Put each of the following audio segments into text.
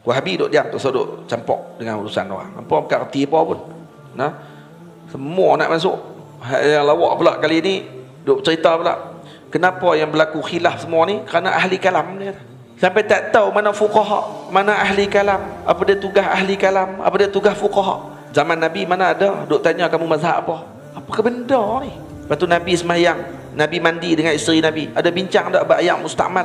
Wahabi duk diam, tak usah duk campur dengan urusan orang. Apa bukan erti apa pun. Nah, semua nak masuk. Yang lawak pula kali ni duk cerita pula. Kenapa yang berlaku khilaf semua ni? Kerana ahli kalam dia. Sampai tak tahu mana fuqaha, mana ahli kalam, apa dia tugas ahli kalam, apa dia tugas fuqaha. Zaman Nabi mana ada duk tanya kamu mazhab apa? Apa benda ni? Lepas tu Nabi sembahyang, Nabi mandi dengan isteri Nabi. Ada bincang tak bab ayat mustakmal?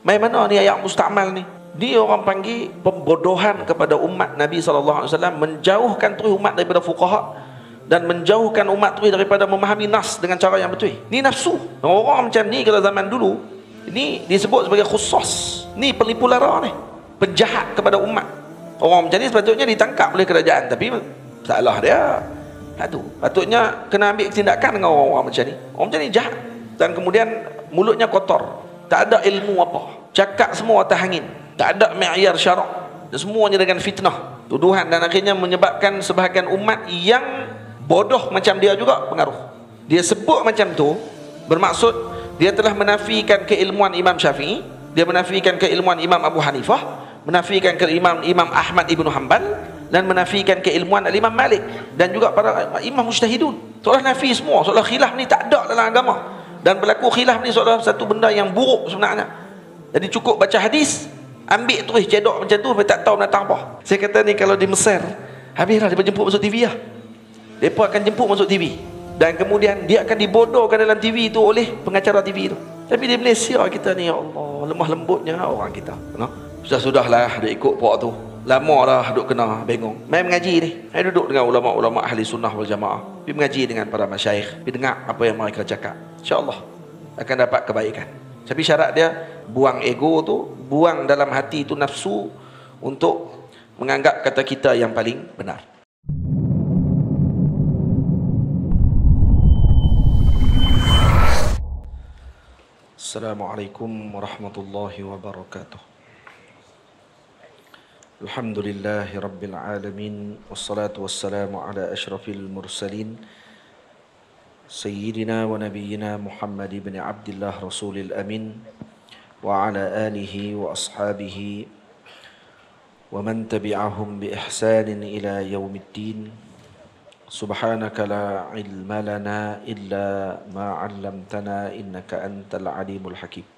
Mai mana ni ayat mustakmal ni? Dia orang panggil pembodohan kepada umat Nabi SAW, menjauhkan terus umat daripada fuqaha dan menjauhkan umat terus daripada memahami nas dengan cara yang betul. Ni nafsu. Orang macam ni kalau zaman dulu, ini disebut sebagai khusus. Ni penipu lara ni, penjahat kepada umat. Orang macam ni sepatutnya ditangkap oleh kerajaan, tapi salah dia. Tu patutnya kena ambil tindakan dengan orang-orang macam ni. Orang macam ni jahat dan kemudian mulutnya kotor, tak ada ilmu apa, cakap semua atas angin, tak ada ma'yar syarak, semuanya dengan fitnah, tuduhan, dan akhirnya menyebabkan sebahagian umat yang bodoh macam dia juga pengaruh. Dia sebut macam tu bermaksud dia telah menafikan keilmuan Imam Syafi'i, dia menafikan keilmuan Imam Abu Hanifah, menafikan keilmuan Imam Ahmad Ibn Hanbal, dan menafikan keilmuan Imam Malik dan juga para imam mujtahidun. Seolah nafi semua, seolah khilaf ni tak ada dalam agama, dan berlaku khilaf ni seolah satu benda yang buruk sebenarnya. Jadi cukup baca hadis, ambil terus cedok macam tu, tak tahu datang apa. Saya kata ni kalau di Mesir, habislah dia jemput masuk TV lah. Mereka akan jemput masuk TV, dan kemudian dia akan dibodohkan dalam TV itu oleh pengacara TV itu. Tapi di Malaysia kita ni, ya Allah, lemah lembutnya orang kita. Sudah-sudahlah dia ikut pok tu. Lama dah duk kena bengong. Mai mengaji ni, mai duduk dengan ulama-ulama ahli sunnah wal jamaah, pergi mengaji dengan para masyayikh, pergi dengar apa yang mereka cakap. InsyaAllah akan dapat kebaikan. Tapi syarat dia, buang ego tu, buang dalam hati tu nafsu untuk menganggap kata kita yang paling benar. Assalamualaikum warahmatullahi wabarakatuh. Alhamdulillahi rabbil alamin, wassalatu wassalamu ala ashrafil mursalin, sayyidina wa nabiyyina Muhammad ibn Abdullah rasulil amin, wa ala alihi wa ashabihi wa man tabi'ahum bi ihsanin ila yaumiddin. Subhanaka la ilma lana illa ma 'allamtana innaka antal alimul hakim.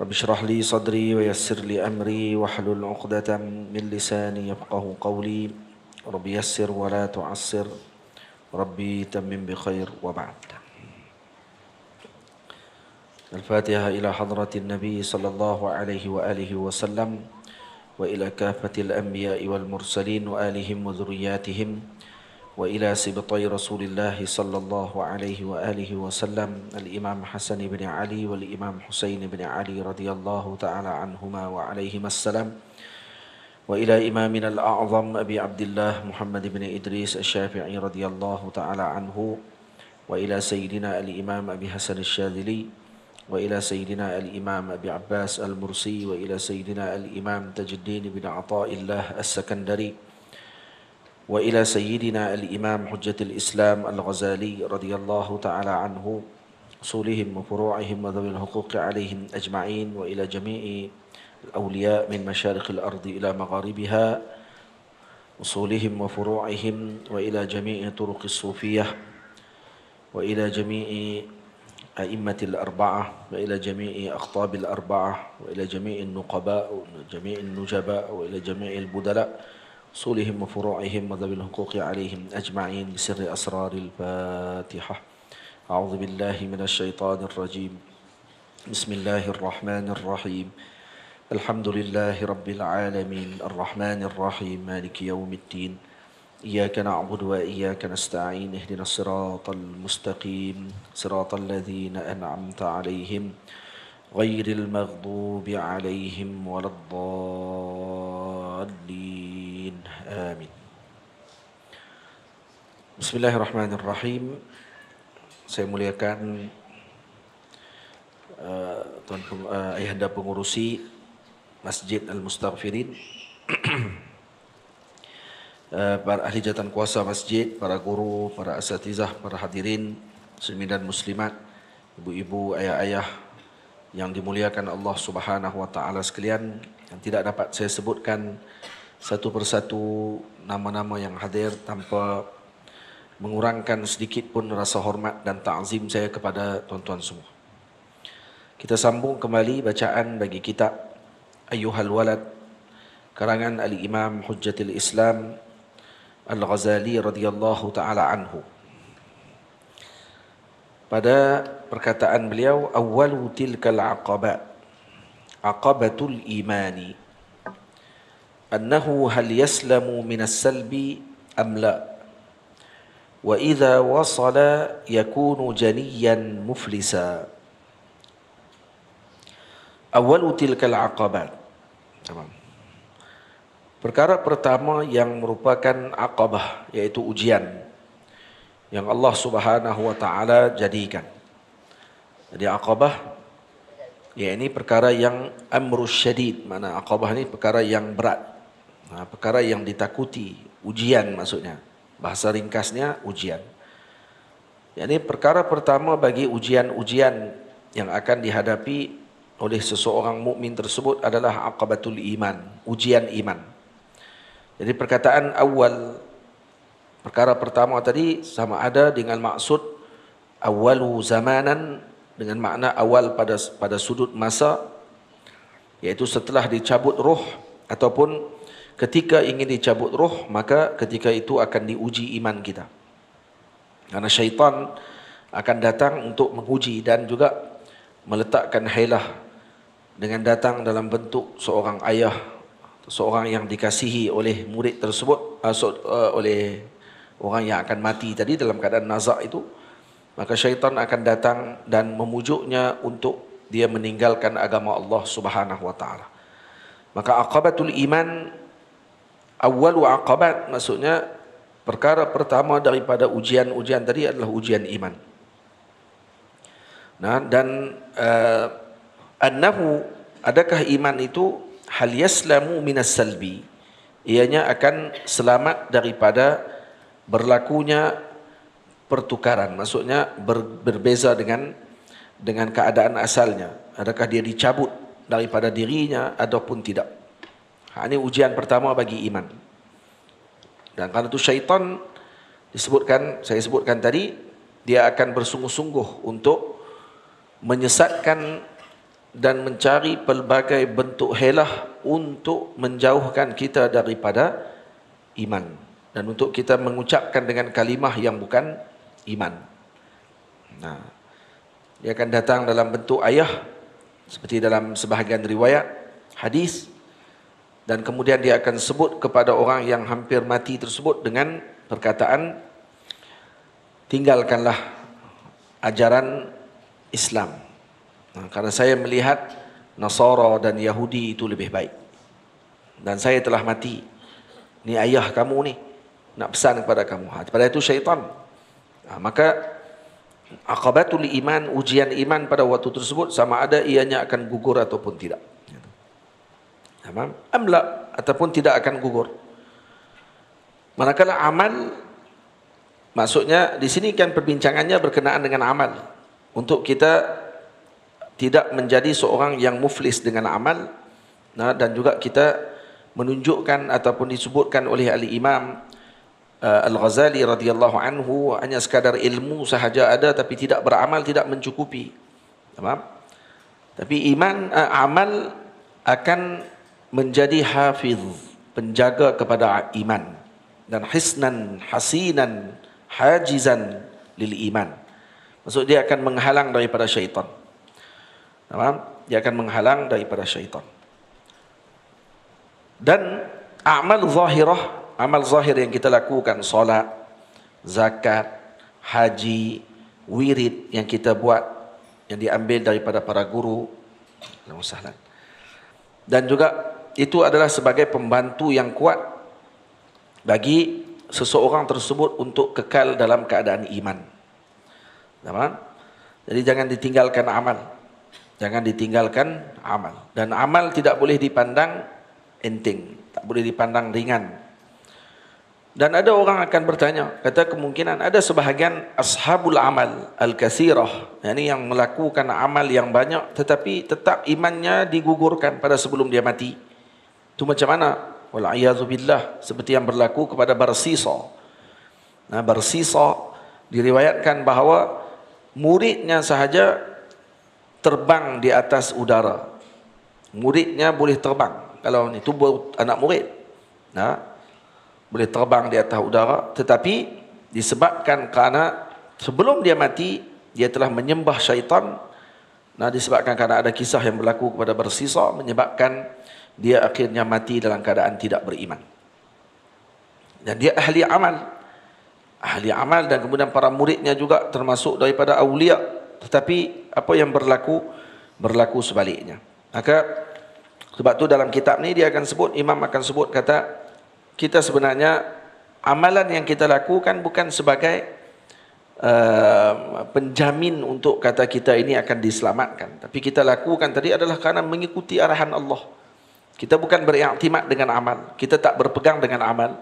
Rabbi shrah li sadri wa yassir li amri wahlul 'uqdatam min lisani yafqahu qawli. Rabbi yassir wa la tu'assir. Rabbi tammim bi khair wa ba'd. Al-Fatihah ila hadratin Nabi sallallahu alaihi wa alihi wa sallam wa ila kafatil anbiya'i wal mursalin wa alihim wa dhurriyyatihim wa ila sibtai Rasulillah sallallahu alaihi wa alihi wa sallam al-Imam Hasan ibn Ali wal Imam Husain ibn Ali radhiyallahu ta'ala anhuma wa alaihim assalam wa ila imamina al-a'zam Abi Abdullah Muhammad ibn Idris al-Syafi'i radhiyallahu ta'ala anhu wa ila sayyidina al-Imam Abi Hasan al-Shadhili wa ila sayyidina al-Imam Abi Abbas al-Mursi wa ila sayyidina al-Imam Tajuddin ibn Ata'illah al-Sakandari wa ila sayyidina al-Imam Hujjatul Islam al-Ghazali radhiyallahu ta'ala anhu, usulihim wa furu'ihim wa dhawil huquqi alaihim ajma'in, wa ila jami'i al-awliya min masyariqil ardi ila magharibiha, usulihim wa furu'ihim, wa ila jami'i turuqis sufiyah, wa ila jami'i a'immatil arba'ah, wa ila jami'i aqtabil arba'ah, wa ila jami'in nuqaba, wa jami'in nujaba, wa ila jami'il budala, usulihim wa furu'ihim wa dhabil huquqi alaihim ajma'in, bisirri asraril Fatihah. A'udzu billahi minasy syaithanir rajim. Bismillahirrahmanirrahim. Alhamdulillahi rabbil alamin, arrahmanir rahim, maliki yaumiddin. Iyyaka na'budu wa iyyaka nasta'in, ihdinas siratal mustaqim, siratal ladzina an'amta 'alaihim ghairil maghdubi 'alaihim waladdallin. Amin. Bismillahirrahmanirrahim. Saya muliakan tuan ayahanda pengurusi Masjid Al-Mustaghfirin, para ahli jawatan kuasa masjid, para guru, para asatizah, para hadirin muslimin dan muslimat, ibu-ibu, ayah-ayah, yang dimuliakan Allah Subhanahu wa taala sekalian, yang tidak dapat saya sebutkan satu persatu nama-nama yang hadir tanpa mengurangkan sedikit pun rasa hormat dan ta'zim saya kepada tuan-tuan semua. Kita sambung kembali bacaan bagi kitab Ayyuhal Walad karangan Al-Imam Hujjatul Islam Al-Ghazali radhiyallahu taala anhu. Pada perkataan beliau, awwalu tilkal aqabat aqabatul imani annahu hal yaslamu minas salbi am la wa idza wasala yakunu janiyan muflisa. Awwalu tilkal aqabat, perkara pertama yang merupakan aqabah, yaitu ujian yang Allah Subhanahu wa taala jadikan. Jadi aqabah, ya ini perkara yang amrus syadid, mana aqabah ini perkara yang berat, perkara yang ditakuti, ujian maksudnya. Bahasa ringkasnya ujian. Jadi perkara pertama bagi ujian-ujian yang akan dihadapi oleh seseorang mukmin tersebut adalah aqabatul iman, ujian iman. Jadi perkataan awal, perkara pertama tadi sama ada dengan maksud awalu zamanan, dengan makna awal pada sudut masa, yaitu setelah dicabut roh ataupun ketika ingin dicabut roh, maka ketika itu akan diuji iman kita. Karena syaitan akan datang untuk menguji dan juga meletakkan hilah dengan datang dalam bentuk seorang ayah, seorang yang dikasihi oleh murid tersebut, oleh orang yang akan mati tadi dalam keadaan nazak itu, maka syaitan akan datang dan memujuknya untuk dia meninggalkan agama Allah Subhanahu wa taala. Maka aqabatul iman, awwalu aqabat, maksudnya perkara pertama daripada ujian-ujian tadi adalah ujian iman. Nah, dan annahu, adakah iman itu hal yaslamu minas salbi, ianya akan selamat daripada berlakunya pertukaran, maksudnya berbeza dengan keadaan asalnya. Adakah dia dicabut daripada dirinya ataupun tidak. Ini ujian pertama bagi iman. Dan karena itu syaitan saya sebutkan tadi, dia akan bersungguh-sungguh untuk menyesatkan dan mencari pelbagai bentuk helah untuk menjauhkan kita daripada iman, dan untuk kita mengucapkan dengan kalimah yang bukan iman. Nah, dia akan datang dalam bentuk ayah, seperti dalam sebahagian riwayat hadis, dan kemudian dia akan sebut kepada orang yang hampir mati tersebut dengan perkataan, tinggalkanlah ajaran Islam. Nah, karena saya melihat Nasara dan Yahudi itu lebih baik, dan saya telah mati. Ni ayah kamu ni nak pesan kepada kamu. Pada itu syaitan. Maka aqabatul iman, ujian iman pada waktu tersebut sama ada ianya akan gugur ataupun tidak. Amla, ataupun tidak akan gugur. Manakala amal, maksudnya di sini kan perbincangannya berkenaan dengan amal. Untuk kita tidak menjadi seorang yang muflis dengan amal, dan juga kita menunjukkan ataupun disebutkan oleh Al-Imam Al-Ghazali radhiyallahu anhu, hanya sekadar ilmu sahaja ada tapi tidak beramal tidak mencukupi. Tapi amal akan menjadi hafiz, penjaga kepada iman, dan hisnan hasinan hajizan lil iman. Maksud dia akan menghalang daripada syaitan. Dia akan menghalang daripada syaitan. Dan amal zahirah, amal zahir yang kita lakukan, solat, zakat, haji, wirid yang kita buat, yang diambil daripada para guru, dan juga itu adalah sebagai pembantu yang kuat bagi seseorang tersebut untuk kekal dalam keadaan iman. Jadi jangan ditinggalkan amal, jangan ditinggalkan amal. Dan amal tidak boleh dipandang enteng, tak boleh dipandang ringan. Dan ada orang akan bertanya, kata kemungkinan ada sebahagian ashabul amal al-kathirah, yakni yang melakukan amal yang banyak tetapi tetap imannya digugurkan pada sebelum dia mati. Itu macam mana? Wal'iyadzubillah, seperti yang berlaku kepada Barsisa. Nah, Barsisa diriwayatkan bahawa muridnya sahaja terbang di atas udara. Muridnya boleh terbang. Kalau itu anak murid, nah, boleh terbang di atas udara, tetapi disebabkan kerana sebelum dia mati dia telah menyembah syaitan. Nah, disebabkan kerana ada kisah yang berlaku kepada Barsisa menyebabkan dia akhirnya mati dalam keadaan tidak beriman. Dan dia ahli amal dan kemudian para muridnya juga termasuk daripada awliya, tetapi apa yang berlaku sebaliknya. Maka sebab tu dalam kitab ni dia akan sebut, imam akan sebut, kata kita sebenarnya amalan yang kita lakukan bukan sebagai penjamin untuk kata kita ini akan diselamatkan, tapi kita lakukan tadi adalah kerana mengikuti arahan Allah. Kita bukan beriktimad dengan amal, kita tak berpegang dengan amal.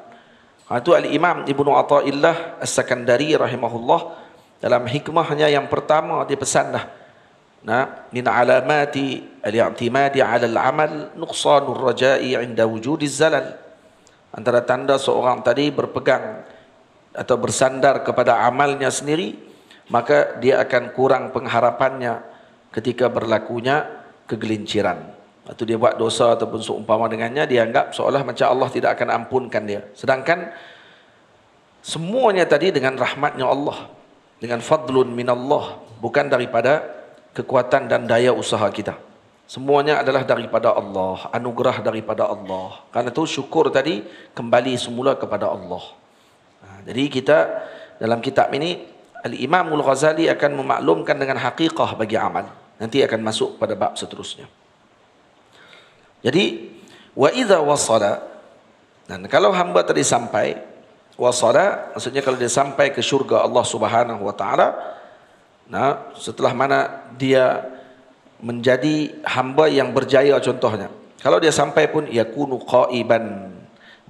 Itu Al-Imam Ibnu Athaillah As-Sakandari rahimahullah dalam hikmahnya yang pertama dia pesan dah. Nah, min alamati al-i'timadi 'ala al-amal nuqsanur raja'i 'inda wujudiz zalal. Antara tanda seorang tadi berpegang atau bersandar kepada amalnya sendiri, maka dia akan kurang pengharapannya ketika berlakunya kegelinciran. Atau dia buat dosa ataupun seumpama dengannya, dia anggap seolah macam Allah tidak akan ampunkan dia. Sedangkan semuanya tadi dengan rahmatnya Allah, dengan fadlun minallah, bukan daripada kekuatan dan daya usaha kita. Semuanya adalah daripada Allah, anugerah daripada Allah. Karena itu syukur tadi kembali semula kepada Allah. Jadi kita dalam kitab ini Al-Imam Al-Ghazali akan memaklumkan dengan hakikah bagi amal. Nanti akan masuk pada bab seterusnya. Jadi wa idza wasala, dan kalau hamba tadi sampai, wasala maksudnya kalau dia sampai ke syurga Allah Subhanahu wa taala, nah setelah mana dia menjadi hamba yang berjaya, contohnya kalau dia sampai pun yakunu qaiban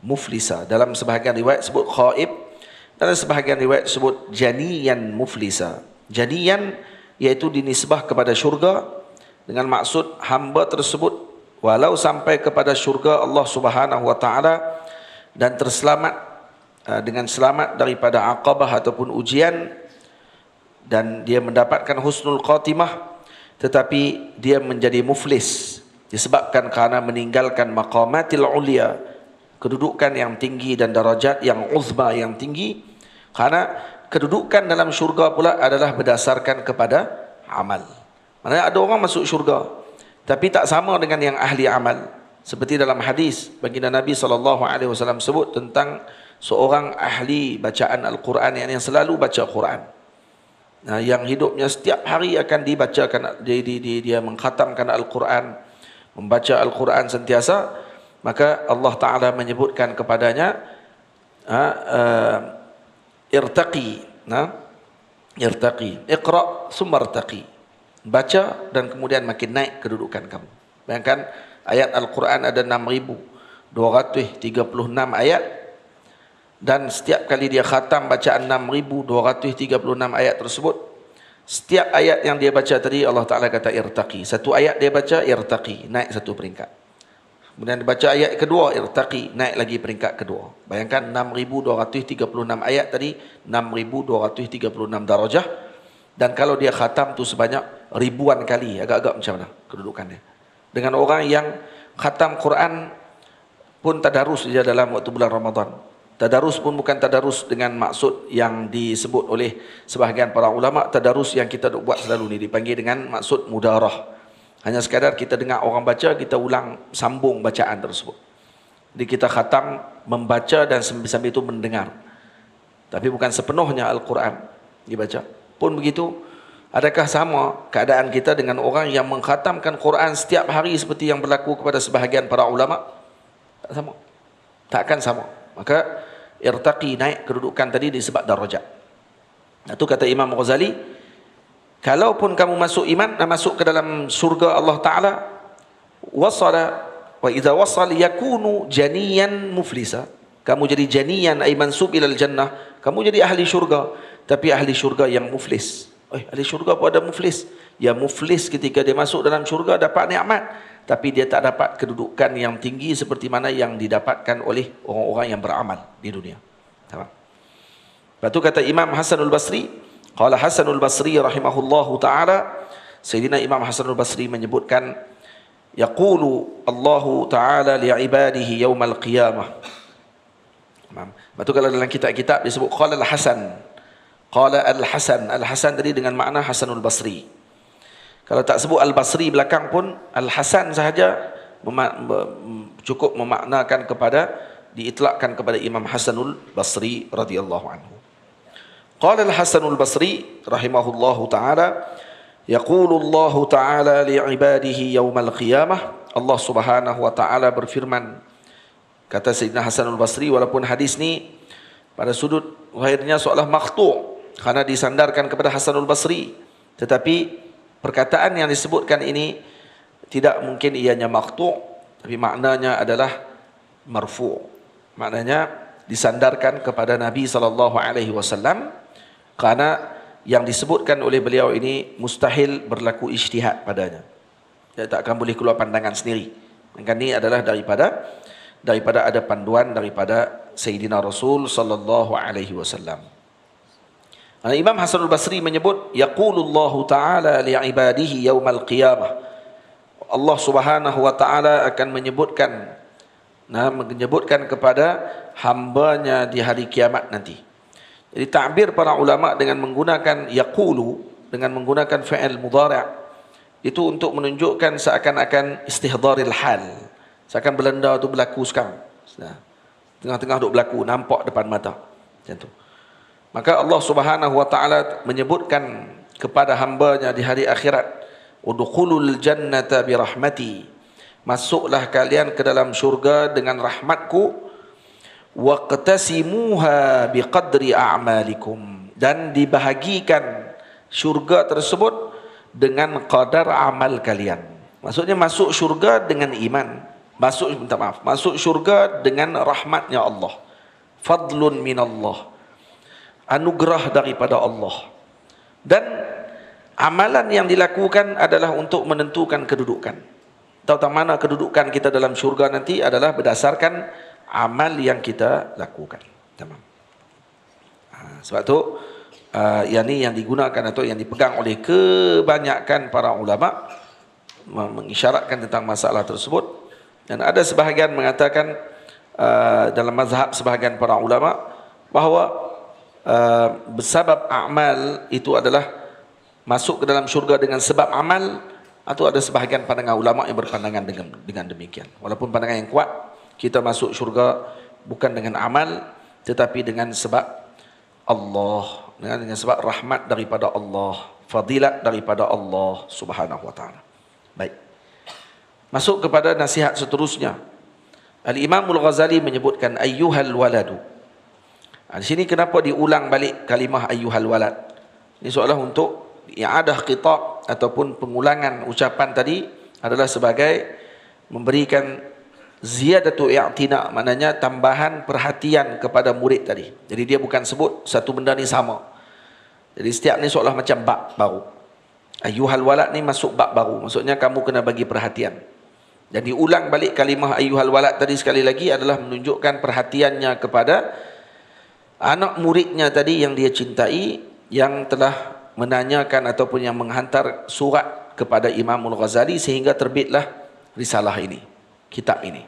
muflisa, dalam sebahagian riwayat sebut qaib, dalam sebahagian riwayat sebut janiyan muflisa. Janiyan iaitu dinisbah kepada syurga dengan maksud hamba tersebut walau sampai kepada syurga Allah Subhanahu wa taala dan terselamat dengan selamat daripada aqabah ataupun ujian, dan dia mendapatkan husnul khatimah, tetapi dia menjadi muflis disebabkan kerana meninggalkan maqamatil ulia, kedudukan yang tinggi dan darajat yang uzma yang tinggi. Kerana kedudukan dalam syurga pula adalah berdasarkan kepada amal. Maksudnya ada orang masuk syurga tapi tak sama dengan yang ahli amal. Seperti dalam hadis baginda Nabi SAW sebut tentang seorang ahli bacaan Al-Quran, yang selalu baca Quran. Nah, yang hidupnya setiap hari akan dibacakan, dia mengkhatamkan Al-Quran, membaca Al-Quran sentiasa, maka Allah Ta'ala menyebutkan kepadanya irtaqi, irtaqi, iqra' summa irtaqi, baca dan kemudian makin naik kedudukan kamu. Bayangkan ayat Al-Quran ada 6,236 ayat, dan setiap kali dia khatam bacaan 6,236 ayat tersebut, setiap ayat yang dia baca tadi Allah Ta'ala kata irtaqi. Satu ayat dia baca irtaqi, naik satu peringkat. Kemudian dia baca ayat kedua irtaqi, naik lagi peringkat kedua. Bayangkan 6,236 ayat tadi, 6,236 darajah. Dan kalau dia khatam tu sebanyak ribuan kali, agak-agak macam mana kedudukannya. Dengan orang yang khatam Quran pun tadarus dia dalam waktu bulan Ramadan. Tadarus pun bukan tadarus dengan maksud yang disebut oleh sebahagian para ulama. Tadarus yang kita buat selalu ni dipanggil dengan maksud mudarah. Hanya sekadar kita dengar orang baca, kita ulang sambung bacaan tersebut. Jadi kita khatam membaca dan sambil itu mendengar. Tapi bukan sepenuhnya Al-Quran dibaca. Pun begitu, adakah sama keadaan kita dengan orang yang mengkhatamkan Quran setiap hari seperti yang berlaku kepada sebahagian para ulama? Tak sama. Takkan sama. Maka irtaqi, naik kedudukan tadi disebab darajat. Itu kata Imam Ghazali, kalaupun kamu masuk iman dan masuk ke dalam surga Allah Ta'ala, wasala wa idza wasal yakunu janiyan muflisa. Kamu jadi janiyan ay mansub ilal jannah, kamu jadi ahli syurga, tapi ahli syurga yang muflis. Ahli syurga pun ada muflis. Ya muflis ketika dia masuk dalam syurga dapat nikmat, tapi dia tak dapat kedudukan yang tinggi seperti mana yang didapatkan oleh orang-orang yang beramal di dunia. Faham? Lepas tu kata Imam Hasanul Basri, qala Hasanul Basri rahimahullahu taala, Sayyidina Imam Hasanul Basri menyebutkan, yaqulu Allahu taala li'ibadihi yaumal qiyamah. Lepas tu kalau dalam kitab-kitab disebut qala al-Hasan. Qala al-Hasan. Al-Hasan tadi dengan makna Hasanul Basri. Kalau tak sebut Al-Basri belakang pun, Al-Hasan sahaja cukup memaknakan kepada, diitlakkan kepada Imam Hasanul Basri radhiyallahu anhu. Qala Al-Hasanul Basri rahimahullahu ta'ala, yaqulu Allah ta'ala li'ibadihi yawmal qiyamah. Allah subhanahu wa ta'ala berfirman, kata Sayyidina Hasanul Basri, walaupun hadis ni pada sudut zahirnya seolah maqtu' kerana disandarkan kepada Hasanul Basri, tetapi perkataan yang disebutkan ini tidak mungkin ianya maqtu', tapi maknanya adalah marfu'. Maknanya disandarkan kepada Nabi SAW, kerana yang disebutkan oleh beliau ini mustahil berlaku ijtihad padanya. Dia tak akan boleh keluar pandangan sendiri. Maka ini adalah daripada ada panduan daripada Sayyidina Rasul sallallahu alaihi wasallam. Imam Hasanul Basri menyebut, yaqulullahu ta'ala li'ibadihi yaumal qiyamah. Allah Subhanahu wa taala akan menyebutkan kepada hambanya di hari kiamat nanti. Jadi takbir para ulama dengan menggunakan yaqulu, dengan menggunakan fi'il mudhari', itu untuk menunjukkan seakan-akan istihdharil hal. Seakan belenda tu berlaku sekarang. Tengah-tengah duk berlaku, nampak depan mata. Macam tu. Maka Allah Subhanahu wa taala menyebutkan kepada hamba-Nya di hari akhirat, udkhulul jannata bi rahmati. Masuklah kalian ke dalam syurga dengan rahmatku, waqtasimuha biqadri a'malikum, dan dibahagikan syurga tersebut dengan qadar amal kalian. Maksudnya masuk syurga dengan iman. Masuk syurga dengan rahmatnya Allah. Fadlun minallah. Anugerah daripada Allah. Dan amalan yang dilakukan adalah untuk menentukan kedudukan. Tahu tak mana kedudukan kita dalam syurga nanti adalah berdasarkan amal yang kita lakukan. Tamam. Sebab tu yang ni yang digunakan atau yang dipegang oleh kebanyakan para ulama mengisyaratkan tentang masalah tersebut. Dan ada sebahagian mengatakan dalam mazhab sebahagian para ulama bahawa bersabab amal itu adalah masuk ke dalam syurga dengan sebab amal, atau ada sebahagian pandangan ulama yang berpandangan dengan demikian. Walaupun pandangan yang kuat, kita masuk syurga bukan dengan amal, tetapi dengan sebab Allah, dengan sebab rahmat daripada Allah, fadilat daripada Allah Subhanahu wa taala. Baik. Masuk kepada nasihat seterusnya. Al-Imamul Ghazali menyebutkan ayyuhal waladu. Di sini kenapa diulang balik kalimah ayyuhal walad? Ini seolah untuk i'adah khitab ataupun pengulangan ucapan tadi adalah sebagai memberikan ziyadatu i'tina, maknanya tambahan perhatian kepada murid tadi. Jadi dia bukan sebut satu benda ni sama. Jadi setiap ni seolah macam bab baru. Ayyuhal walad ni masuk bab baru. Maksudnya kamu kena bagi perhatian. Dan diulang balik kalimah ayyuhal walad tadi sekali lagi adalah menunjukkan perhatiannya kepada anak muridnya tadi yang dia cintai, yang telah menanyakan ataupun yang menghantar surat kepada Imamul Ghazali sehingga terbitlah risalah ini, kitab ini.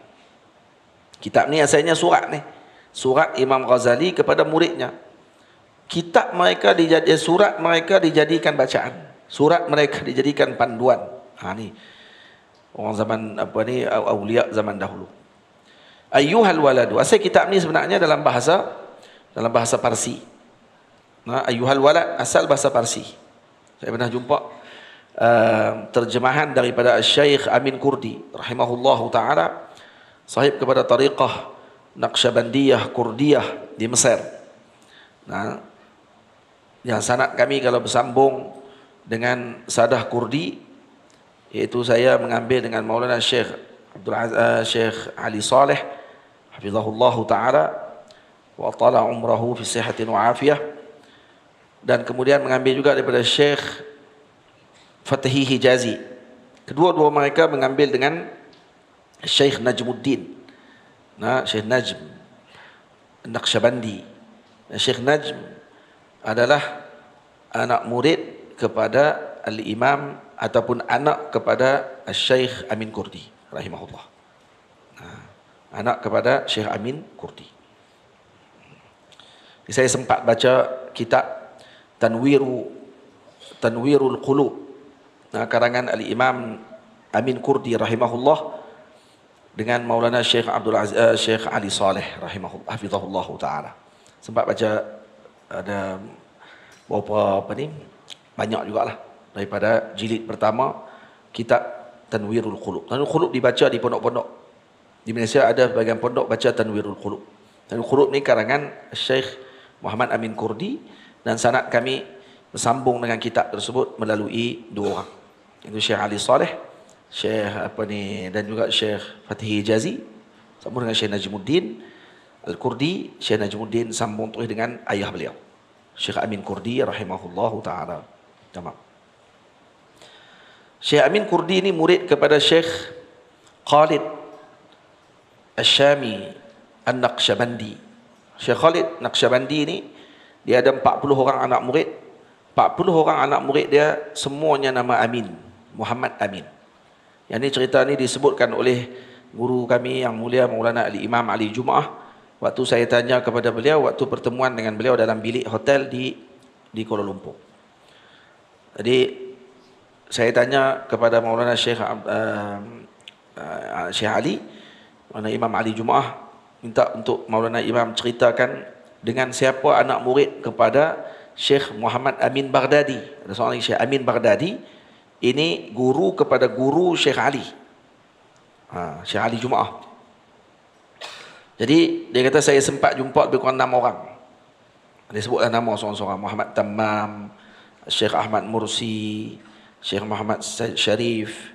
Kitab ni asalnya surat ni. Surat Imam Ghazali kepada muridnya. Kitab mereka surat mereka dijadikan bacaan. Surat mereka dijadikan panduan. Ni orang zaman awliya zaman dahulu. Ayyuhal waladu. Asal kitab ni sebenarnya dalam bahasa Parsi. Ayyuhal walad asal bahasa Parsi. Saya pernah jumpa terjemahan daripada Syekh Amin Kurdi rahimahullahu taala, sahib kepada tariqah Naqsyabandiyah Kurdiyah di Mesir. Yang sanad kami kalau bersambung dengan Sadah Kurdi, iaitu saya mengambil dengan Maulana Syekh Syekh Ali Saleh hafizahullah taala wa atala umrahu fi sihatin wa afiyah. Dan kemudian mengambil juga daripada Syekh Fatahi Hijazi. Kedua-dua mereka mengambil dengan Syekh Najmuddin. Nah, Syekh Najm Naqsyabandi. Syekh Najm adalah anak murid kepada Al-Imam ataupun anak kepada Syekh Amin Kurdi rahimahullah. Anak kepada Syekh Amin Kurdi. Saya sempat baca kitab Tanwirul Qulub, karangan Al-Imam Amin Kurdi rahimahullah dengan Maulana Syekh Syekh Ali Saleh rahimahullah hafizahullah taala. Sempat baca ada beberapa banyak jugalah daripada jilid pertama kitab Tanwirul Qulub. Tanwirul Qulub dibaca di pondok-pondok. Di Malaysia ada sebagian pondok baca Tanwirul Qulub. Tanwirul Qulub ni karangan Syekh Muhammad Amin Kurdi, dan sanad kami bersambung dengan kitab tersebut melalui dua orang. Itu Syekh Ali Saleh, dan juga Syekh Fatih Hijazi, sambung dengan Syekh Najmuddin Al-Kurdi. Syekh Najmuddin sambung terus dengan ayah beliau, Syekh Amin Kurdi rahimahullahu taala. Tamam. Syekh Amin Kurdi ini murid kepada Syekh Khalid Asy-Syami An-Naqsyabandi. Syekh Khalid Naqsyabandi ini dia ada 40 orang anak murid. 40 orang anak murid dia semuanya nama Amin, Muhammad Amin. Yang ini cerita ni disebutkan oleh guru kami yang mulia Maulana Al-Imam Ali Jumaah. Waktu saya tanya kepada beliau waktu pertemuan dengan beliau dalam bilik hotel di Kuala Lumpur. Jadi saya tanya kepada Maulana Syekh Ali, Maulana Imam Ali Jumaah, minta untuk Maulana Imam ceritakan dengan siapa anak murid kepada Syekh Muhammad Amin Baghdadi. Ada seorang lagi Syekh Amin Baghdadi, ini guru kepada guru Syekh Ali, Syekh Ali Jumaah. Jadi dia kata saya sempat jumpa lebih kurang 6 orang. Dia sebutlah nama seorang-seorang: Muhammad Tammam, Syekh Ahmad Mursi, Syekh Muhammad Sharif,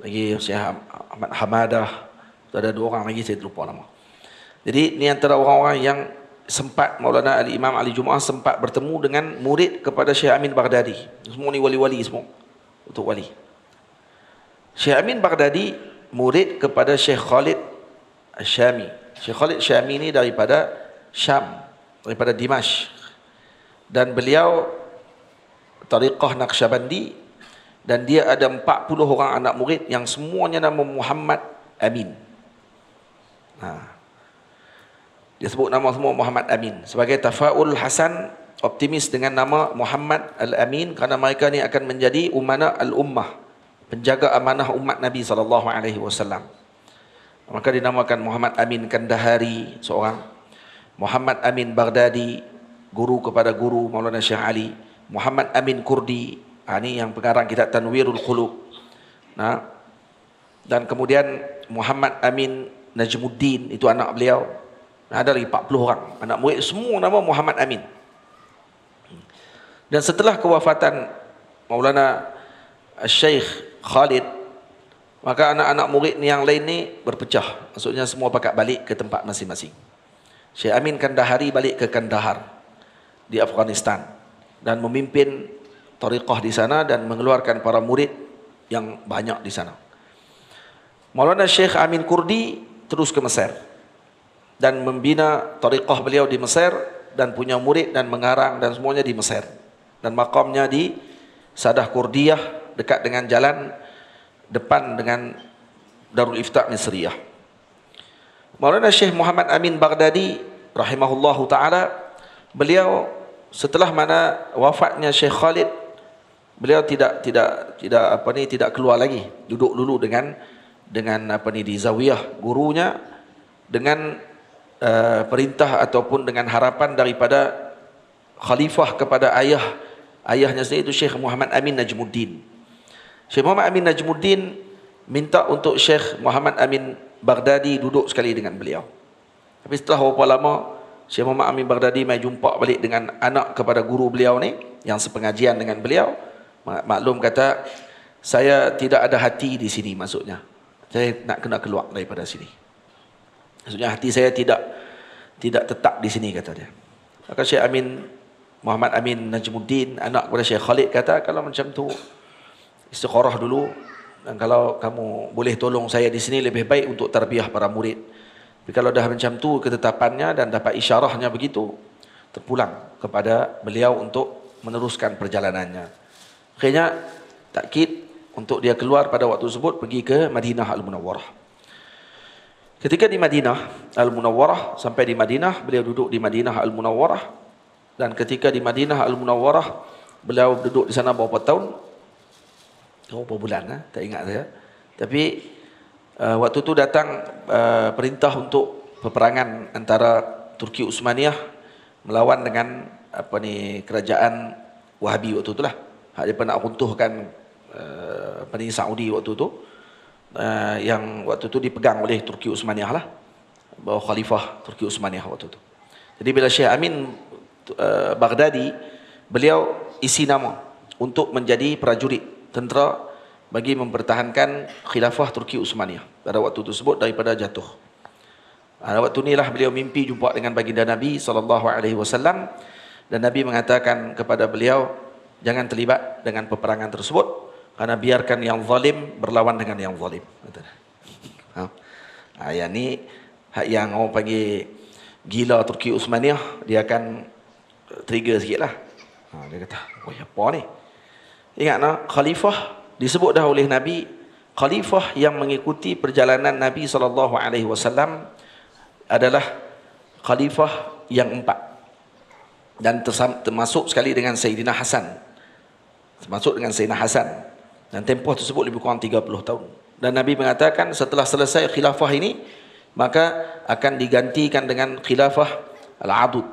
lagi Syekh Ahmad Hamadah. Ada 2 orang lagi saya terlupa nama. Jadi ni antara orang-orang yang sempat Maulana Al-Imam Ali Jumaah sempat bertemu dengan murid kepada Syekh Amin Baghdadi. Semua ni wali-wali semua, untuk wali. Syekh Amin Baghdadi murid kepada Syekh Khalid Asy-Syami. Syekh Khalid Asy-Syami ni daripada Syam, daripada Dimashq. Dan beliau tariqah Naqsyabandi, dan dia ada 40 orang anak murid yang semuanya nama Muhammad Amin. Dia sebut nama semua Muhammad Amin sebagai tafaul hasan, optimis dengan nama Muhammad Al-Amin, kerana mereka ni akan menjadi umana al-ummah, penjaga amanah umat Nabi SAW. Maka dinamakan Muhammad Amin Kandahari seorang, Muhammad Amin Baghdadi guru kepada guru Maulana Syekh Ali, Muhammad Amin Kurdi, ini yang pengarang kitab Tanwirul Qulub. Dan kemudian Muhammad Amin Najmuddin, itu anak beliau. Ada lagi 40 orang anak murid, semua nama Muhammad Amin. Dan setelah kewafatan Maulana Syekh Khalid, maka anak-anak murid ni yang lain ni berpecah. Maksudnya semua pakat balik ke tempat masing-masing. Syekh Amin Kandahari balik ke Kandahar di Afghanistan dan memimpin tariqah di sana dan mengeluarkan para murid yang banyak di sana. Maulana Syekh Amin Kurdi terus ke Mesir dan membina tariqah beliau di Mesir, dan punya murid dan mengarang dan semuanya di Mesir, dan makamnya di Sadah Kurdiyah dekat dengan jalan depan dengan Darul Ifta Misriyah. Maulana Syekh Muhammad Amin Baghdadi rahimahullahu taala, beliau setelah mana wafatnya Syekh Khalid, beliau tidak keluar lagi, duduk dulu dengan di zawiyah gurunya, dengan perintah ataupun dengan harapan daripada khalifah kepada ayahnya sendiri, itu Syekh Muhammad Amin Najmuddin. Syekh Muhammad Amin Najmuddin minta untuk Syekh Muhammad Amin Baghdadi duduk sekali dengan beliau. Tapi setelah beberapa lama, Syekh Muhammad Amin Baghdadi mai jumpa balik dengan anak kepada guru beliau ni yang sepengajian dengan beliau. Maklum kata, saya tidak ada hati di sini, maksudnya saya nak kena keluar daripada sini. Maksudnya hati saya tidak tidak tetap di sini, kata dia. Maka Syekh Amin, Muhammad Amin Najmuddin, anak kepada Syekh Khalid, kata kalau macam tu istikharah dulu, dan kalau kamu boleh tolong saya di sini lebih baik untuk tarbiyah para murid. Tapi kalau dah macam tu ketetapannya dan dapat isyarahnya begitu, terpulang kepada beliau untuk meneruskan perjalanannya. Akhirnya takkid untuk dia keluar pada waktu tersebut pergi ke Madinah Al-Munawwarah. Ketika di Madinah Al-Munawwarah, sampai di Madinah, beliau duduk di Madinah Al-Munawwarah, dan ketika di Madinah Al-Munawwarah beliau duduk di sana berapa tahun? Berapa bulan, tak ingat saya. Tapi waktu itu datang perintah untuk peperangan antara Turki Utsmaniyah melawan dengan kerajaan Wahabi waktu itulah. Dia pernah runtuhkan Saudi waktu itu, yang waktu itu dipegang oleh Turki Utsmaniyah lah, bawah khalifah Turki Utsmaniyah waktu itu. Jadi bila Syekh Amin Baghdadi, beliau isi nama untuk menjadi prajurit tentera bagi mempertahankan khilafah Turki Utsmaniyah pada waktu tersebut daripada jatuh. Waktu inilah beliau mimpi jumpa dengan baginda Nabi SAW, dan Nabi mengatakan kepada beliau, jangan terlibat dengan peperangan tersebut, karena biarkan yang zalim berlawan dengan yang zalim. Yang ni yang orang panggil gila Turki Utsmaniyah, dia akan trigger sikit lah. Dia kata, oh apa ni? Ingat nak, khalifah disebut dah oleh Nabi, khalifah yang mengikuti perjalanan Nabi SAW adalah khalifah yang 4, dan termasuk sekali dengan Sayyidina Hasan, dan tempoh tersebut lebih kurang 30 tahun. Dan Nabi mengatakan setelah selesai khilafah ini, maka akan digantikan dengan khilafah Al-Adud,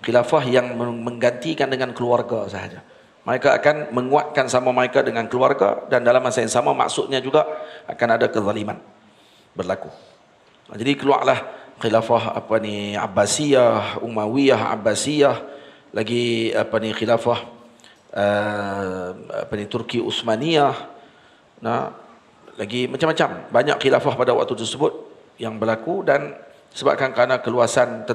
khilafah yang menggantikan dengan keluarga sahaja. Mereka akan menguatkan sama mereka dengan keluarga, dan dalam masa yang sama maksudnya juga akan ada kezaliman berlaku. Jadi keluarlah khilafah Abbasiyah, Umayyah, Abbasiyah, lagi khilafah Turki Utsmaniyah, lagi macam-macam, banyak khilafah pada waktu tersebut yang berlaku. Dan sebabkan kerana keluasan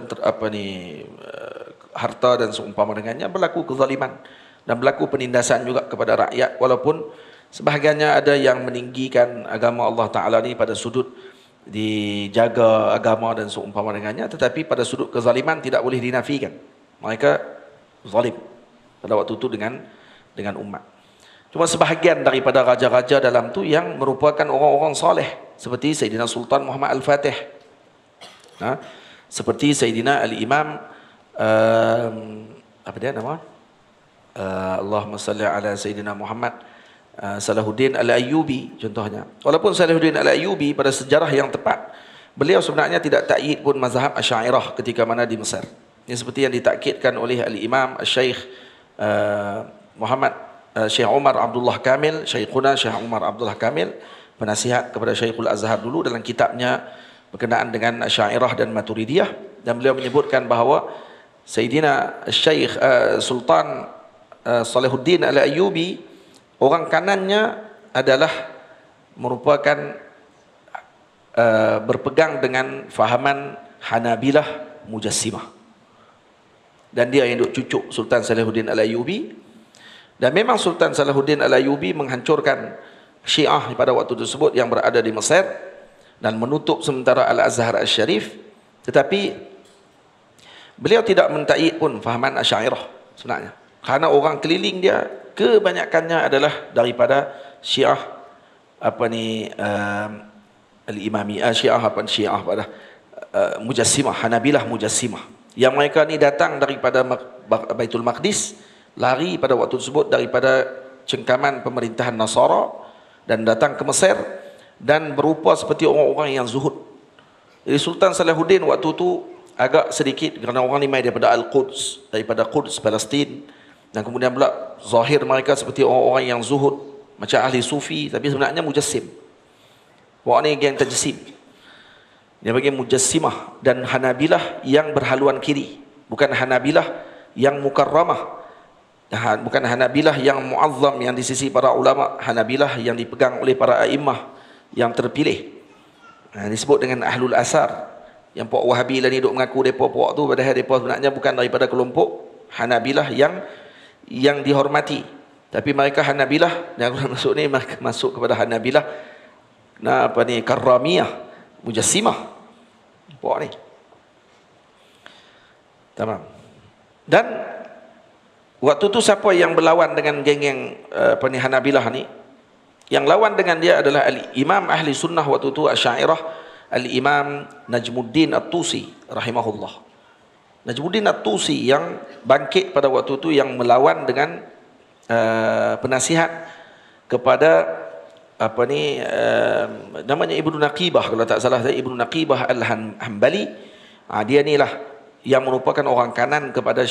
harta dan seumpama dengannya, berlaku kezaliman dan berlaku penindasan juga kepada rakyat, walaupun sebahagiannya ada yang meninggikan agama Allah Ta'ala ni pada sudut dijaga agama dan seumpama dengannya, tetapi pada sudut kezaliman tidak boleh dinafikan. Mereka zalim pada waktu itu dengan umat. Cuma sebahagian daripada raja-raja dalam tu yang merupakan orang-orang soleh, seperti Sayyidina Sultan Muhammad Al-Fatih, seperti Sayyidina Al-Imam apa dia nama? Allahumma salli ala Sayyidina Muhammad Salahuddin Al-Ayyubi contohnya. Walaupun Salahuddin Al-Ayyubi pada sejarah yang tepat, beliau sebenarnya tidak takyid pun mazhab Asy'ariyah ketika mana di Mesir. Ini seperti yang ditakyidkan oleh Al-Imam Syekh Syekh Umar Abdullah Kamil, Syekhuna Syekh Umar Abdullah Kamil, penasihat kepada Syekhul Azhar dulu, dalam kitabnya berkenaan dengan Asy'ariyah dan Maturidiyah, dan beliau menyebutkan bahawa Sayyidina Syekh Sultan Salahuddin Al-Ayyubi, orang kanannya adalah merupakan berpegang dengan fahaman Hanabilah Mujassimah, dan dia yang duk cucuk Sultan Salahuddin Al-Ayyubi. Dan memang Sultan Salahuddin Al-Ayyubi menghancurkan Syiah pada waktu tersebut yang berada di Mesir, dan menutup sementara Al-Azhar Al-Syarif. Tetapi beliau tidak mentakyid pun fahaman Asy'ariyah sebenarnya, kerana orang keliling dia kebanyakannya adalah daripada Syiah Al-Imamiyah, Syiah pada Mujassimah, Hanabilah Mujassimah, yang mereka ni datang daripada Baitul Maqdis, lari pada waktu tersebut daripada cengkaman pemerintahan Nasara, dan datang ke Mesir, dan berupa seperti orang-orang yang zuhud. Jadi Sultan Salahuddin waktu tu agak sedikit, kerana orang ni mai daripada Al-Quds, daripada Quds, Palestin, dan kemudian pula zahir mereka seperti orang-orang yang zuhud, macam ahli sufi, tapi sebenarnya mujassim. Orang ni yang tajsim, dia bagi mujassimah. Dan Hanabilah yang berhaluan kiri, bukan Hanabilah yang mukarramah, bukan Hanabilah yang muazzam yang di sisi para ulama, Hanabilah yang dipegang oleh para a'immah yang terpilih. Disebut dengan Ahlul Asar, Yang puak Wahabi lah ni duk mengaku depa puak tu, padahal depa sebenarnya bukan daripada kelompok Hanabilah yang dihormati. Tapi mereka Hanabilah, yang masuk ni mereka masuk kepada Hanabilah Karramiyah, Mujassimah. Puak ni. Tamam. Dan waktu tu siapa yang berlawan dengan geng-geng Hanabilah ni? Yang lawan dengan dia adalah Al-Imam Ahli Sunnah waktu tu Asy'ariyah, Al-Imam Najmuddin At-Tusi rahimahullah. Najmuddin At-Tusi yang bangkit pada waktu tu, yang melawan dengan penasihat kepada namanya Ibnu Naqibah, kalau tak salah saya, Ibnu Naqibah Al-Hambali. Dia ni lah yang merupakan orang kanan kepada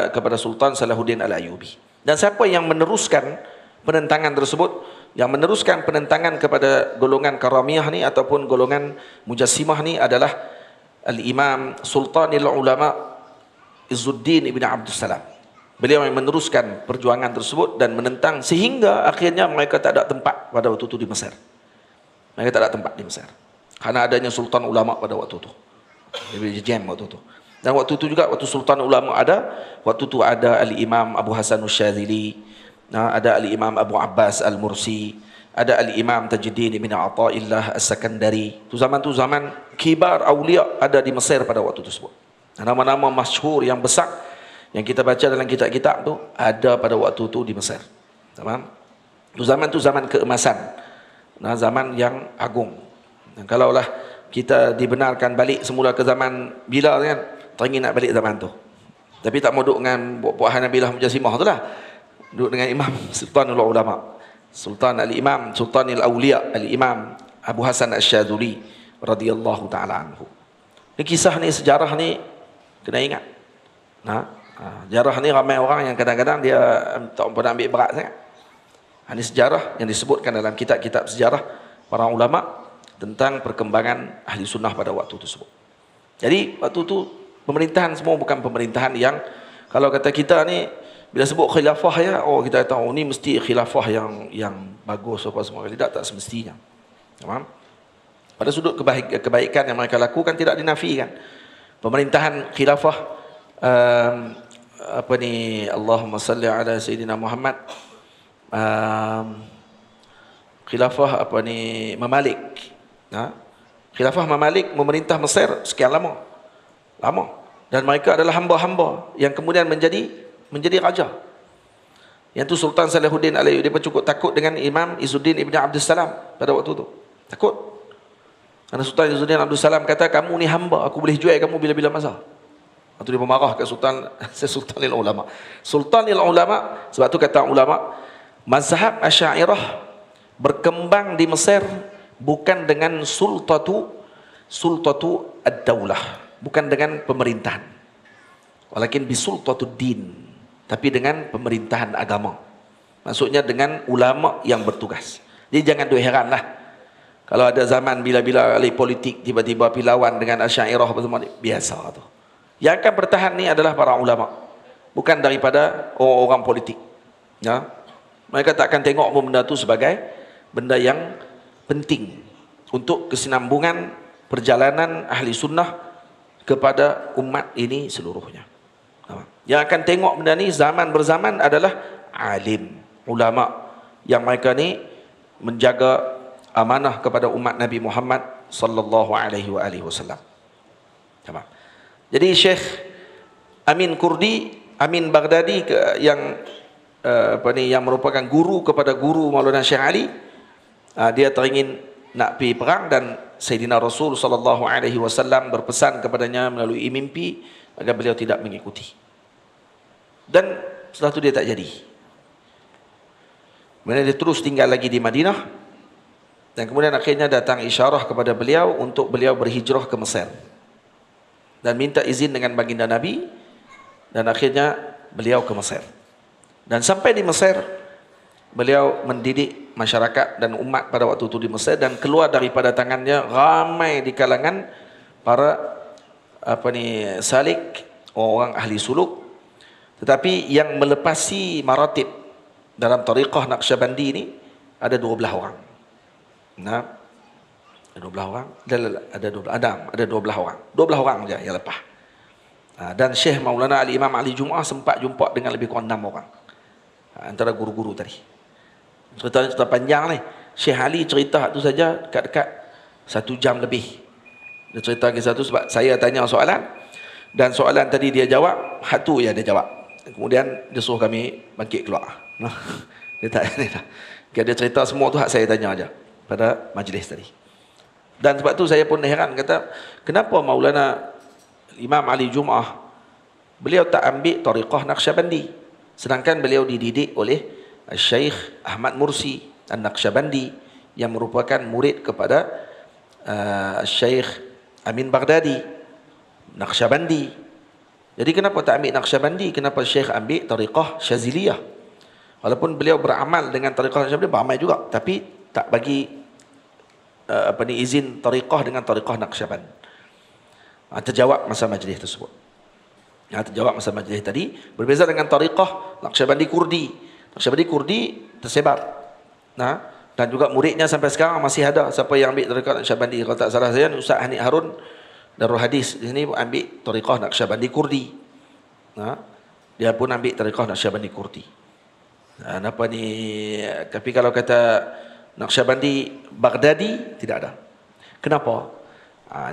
kepada Sultan Salahuddin Al-Ayyubi. Dan siapa yang meneruskan penentangan tersebut? Yang meneruskan penentangan kepada golongan Karamiyah ni ataupun golongan Mujassimah ni adalah Al-Imam Sultanil Ulama Izzuddin Ibn Abdul Salam. Beliau yang meneruskan perjuangan tersebut dan menentang, sehingga akhirnya mereka tak ada tempat pada waktu itu di Mesir. Mereka tak ada tempat di Mesir karena adanya Sultan Ulama pada waktu itu. Dia jam waktu itu. Dan waktu itu juga, waktu Sultan Ulama ada, waktu itu ada Al-Imam Abu Hasan Asy-Syadzili, ada Al-Imam Abu Abbas Al-Mursi, ada Al-Imam Tajuddin Ibn Athaillah As-Sakandari. Itu zaman kibar awliya ada di Mesir pada waktu tersebut. Nama-nama masyhur yang besar yang kita baca dalam kitab-kitab tu ada pada waktu itu di Mesir. Itu zaman keemasan. Zaman yang agung. Dan kalaulah kita dibenarkan balik semula ke zaman Bilal kan, teringin nak balik zaman tu. Tapi tak mau duduk dengan puak Hanabilah Mujassimah tu lah. Duduk dengan Imam Sultanul Ulama, Sultan Al-Imam Sultanil Awliya Al-Imam Abu Hasan Asy-Syadzili radhiyallahu taala anhu. Ini kisah ni, sejarah ni kena ingat. Sejarah ni ramai orang yang kadang-kadang dia tak pernah ambil berat sangat. Ini sejarah yang disebutkan dalam kitab-kitab sejarah para ulama tentang perkembangan ahli sunnah pada waktu tersebut. Jadi waktu tu pemerintahan semua bukan pemerintahan yang, kalau kata kita ni bila sebut khilafah ya, kita tahu ni mesti khilafah yang bagus apa semua. Tidak, tak semestinya. Faham? Pada sudut kebaikan yang mereka lakukan tidak dinafikan. Pemerintahan khilafah Allahumma salli ala Sayyidina Muhammad, khilafah Mamalik. Khilafah Mamalik memerintah Mesir sekian lama. Dan mereka adalah hamba-hamba yang kemudian menjadi raja. Yang tu Sultan Salahuddin Al-Ayyubi, dia cukup takut dengan Imam Izzuddin Ibn Abdul Salam pada waktu tu. Takut. Karena Sultan Izzuddin Abdul Salam kata, kamu ni hamba, aku boleh jual kamu bila-bila masa. Lepas tu dia marah ke Sultanil Ulama. Sultanil Ulama, sebab tu kata ulama, mazhab Asy'ariyah berkembang di Mesir bukan dengan sultatu ad-daulah, bukan dengan pemerintahan. Walakin bisultatud din, tapi dengan pemerintahan agama. Maksudnya dengan ulama yang bertugas. Jadi jangan duk heranlah kalau ada zaman bila-bila ahli politik tiba-tiba pilawan dengan Asy'ariyah apa semua, biasa tu. Yang akan bertahan ni adalah para ulama, bukan daripada orang politik. Ya. Mereka tak akan tengok benda tu sebagai benda yang penting untuk kesinambungan perjalanan ahli sunnah kepada umat ini seluruhnya. Yang akan tengok benda ni zaman berzaman adalah alim, ulama, yang mereka ni menjaga amanah kepada umat Nabi Muhammad sallallahu alaihi wasallam. Tamam. Jadi Syekh Amin Kurdi, Amin Baghdadi yang yang merupakan guru kepada guru Maulana Syekh Ali, dia teringin nak pergi perang, dan Sayyidina Rasul sallallahu alaihi wasallam berpesan kepadanya melalui mimpi agar beliau tidak mengikuti. Dan setelah itu dia tak jadi. Kemudian dia terus tinggal lagi di Madinah, dan kemudian akhirnya datang isyarah kepada beliau untuk beliau berhijrah ke Mesir dan minta izin dengan baginda Nabi, dan akhirnya beliau ke Mesir. Dan sampai di Mesir, beliau mendidik masyarakat dan umat pada waktu itu di Mesir, dan keluar daripada tangannya ramai di kalangan para salik, orang ahli suluk. Tetapi yang melepasi maratib dalam tariqah Naqsyabandi ini ada 12 orang. Ada 12 orang? Ada 12, ada 12 orang. 12 orang je yang lepas. Dan Syekh Maulana Al-Imam Ali Jumaah sempat jumpa dengan lebih kurang 6 orang. Antara guru-guru tadi. Cerita panjang ni. Syekh Ali cerita tu saja dekat-dekat 1 jam lebih. Dia cerita kisah tu sebab saya tanya soalan. Dan soalan tadi dia jawab, hak tu ya dia jawab. Kemudian dia suruh kami bangkit keluar. Dia tak ni dah. Dia cerita semua tu hak saya tanya aja pada majlis tadi. Dan sebab tu saya pun heran, kata kenapa Maulana Imam Ali Jumaah beliau tak ambil tariqah Naqsyabandi, sedangkan beliau dididik oleh Syekh Ahmad Mursi An-Naqsyabandi yang merupakan murid kepada Syekh Amin Baghdadi Naqsyabandi. Jadi kenapa tak ambil Naqsyabandi? Kenapa Syekh ambil tariqah Syaziliyah? Walaupun beliau beramal dengan tariqah Naqsyabandi, beramal juga, tapi tak bagi izin tariqah dengan tariqah Naqsyaband. Terjawab masa majlis tersebut. Terjawab masa majlis tadi. Berbeza dengan tariqah Naqsyabandi Kurdi. Naqsyabandi Kurdi tersebar. Dan juga muridnya sampai sekarang masih ada. Siapa yang ambil tariqah Naqsyabandi? Kalau tak salah saya, Ustaz Hanif Harun Darul Hadis di sini ambil tariqah Naqsyabandi Kurdi. Dia pun ambil tariqah Naqsyabandi Kurdi. Apa ni? Tapi kalau kata Naqsyabandi Baghdadi, tidak ada. Kenapa?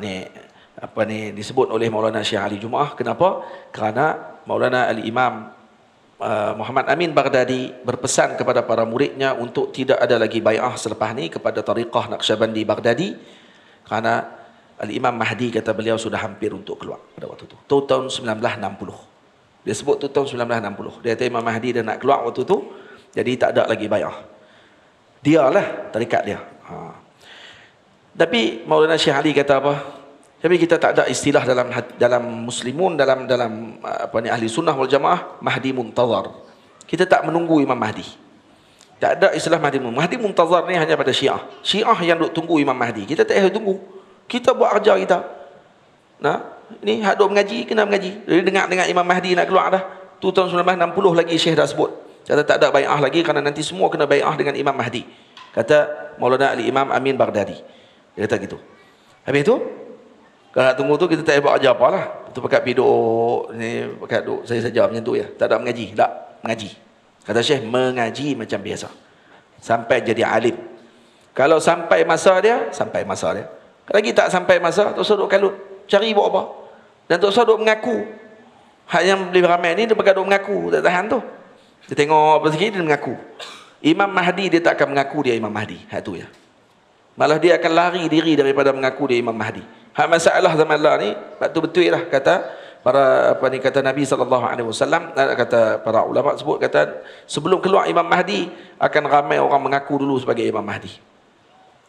Ni disebut oleh Maulana Syekh Ali Jumaah. Kenapa? Kerana Maulana Al-Imam Muhammad Amin Baghdadi berpesan kepada para muridnya untuk tidak ada lagi bai'ah selepas ni kepada tariqah Naqsyabandi Baghdadi, kerana Al-Imam Mahdi kata beliau sudah hampir untuk keluar pada waktu tu. Tahun 1960. Dia sebut tu tahun 1960. Dia kata Imam Mahdi dia nak keluar waktu tu, jadi tak ada lagi bai'ah. Dialah tarikat dia. Tapi Maulana Syekh Ali kata apa? Tapi kita tak ada istilah dalam muslimun, dalam ahli sunnah wal jamaah, Mahdi Muntazar. Kita tak menunggu Imam Mahdi. Tak ada istilah Mahdi Muntazar. Mahdi Muntazar ni hanya pada Syiah. Syiah yang duk tunggu Imam Mahdi. Kita tak payah tunggu. Kita buat kerja kita. Ni hak duk mengaji, kena mengaji. Jadi dengar Imam Mahdi nak keluar dah. Tu tahun 1960 lagi Syekh dah sebut. Kata tak ada bai'ah lagi kerana nanti semua kena bai'ah dengan Imam Mahdi. Kata Maulana Al-Imam Amin Baghdadi. Dia kata gitu. Habis tu, kalau nak tunggu tu kita tak buat ajar apalah. Tu pakat pergi duduk ni, pakat duduk saya saja macam tu ya. Tak ada mengaji, tak mengaji. Kata Syekh, mengaji macam biasa. Sampai jadi alim. Kalau sampai masa dia, sampai masa dia. Kalau lagi tak sampai masa, tu duduk kalut. Cari buat apa? Dan tu duduk mengaku. Hak yang lebih ramai ni dia pakat duduk mengaku, tak tahan tu. Dia tengok apa sikit dia mengaku. Imam Mahdi dia tak akan mengaku dia Imam Mahdi. Hak tu ya. Malah dia akan lari diri daripada mengaku dia Imam Mahdi. Hak masalah zaman lah ni, betul lah kata para kata Nabi SAW, kata para ulama sebut, kata sebelum keluar Imam Mahdi akan ramai orang mengaku dulu sebagai Imam Mahdi.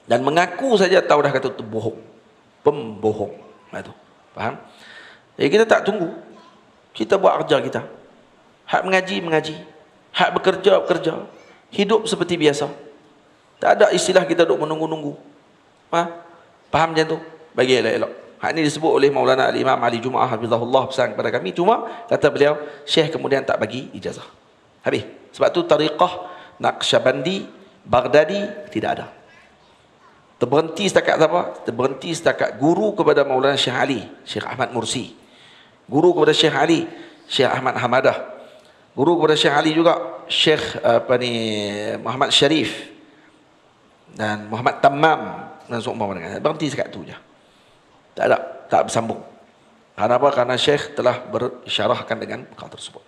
Dan mengaku saja tahu dah kata itu bohong. Pembohong. Itu. Faham? Jadi kita tak tunggu. Kita buat kerja kita. Hak mengaji. Hak bekerja. Hidup seperti biasa. Tak ada istilah kita duk menunggu-nunggu. Faham macam tu? Bagi elok-elok. Hak ni disebut oleh Maulana Al-Imam Ali Jumaah hafizahullah pesan kepada kami. Cuma kata beliau, Syekh kemudian tak bagi ijazah. Habis. Sebab tu tariqah Naqsyabandi Baghdadi tidak ada. Terberhenti setakat apa? Terberhenti setakat guru kepada Maulana Syekh Ali, Syekh Ahmad Mursi. Guru kepada Syekh Ali, Syekh Ahmad Hamadah. Guru kepada Syekh Ali juga Syekh Muhammad Syarif dan Muhammad Tammam dan seumpama dengan. Berhenti setakat tu je. Tak ada, tak bersambung. Karena apa? Karena Syekh telah berisyarahkan dengan perkara tersebut.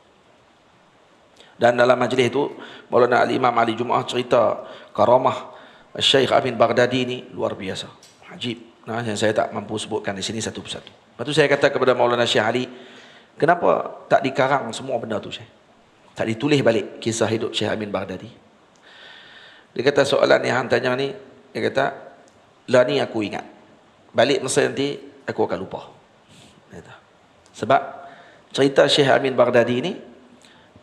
Dan dalam majlis itu Maulana Al-Imam Ali Jumaah cerita karamah Syekh Amin Baghdadi ni luar biasa. Ajib. Yang saya tak mampu sebutkan di sini satu persatu. Lepas tu saya kata kepada Maulana Syekh Ali, kenapa tak dikarang semua benda tu Syekh? Tak ditulis balik kisah hidup Syekh Amin Baghdadi. Dia kata soalan yang hang tanya ni, dia kata, lah ni aku ingat. Balik masa nanti aku akan lupa. Sebab cerita Syekh Amin Baghdadi ini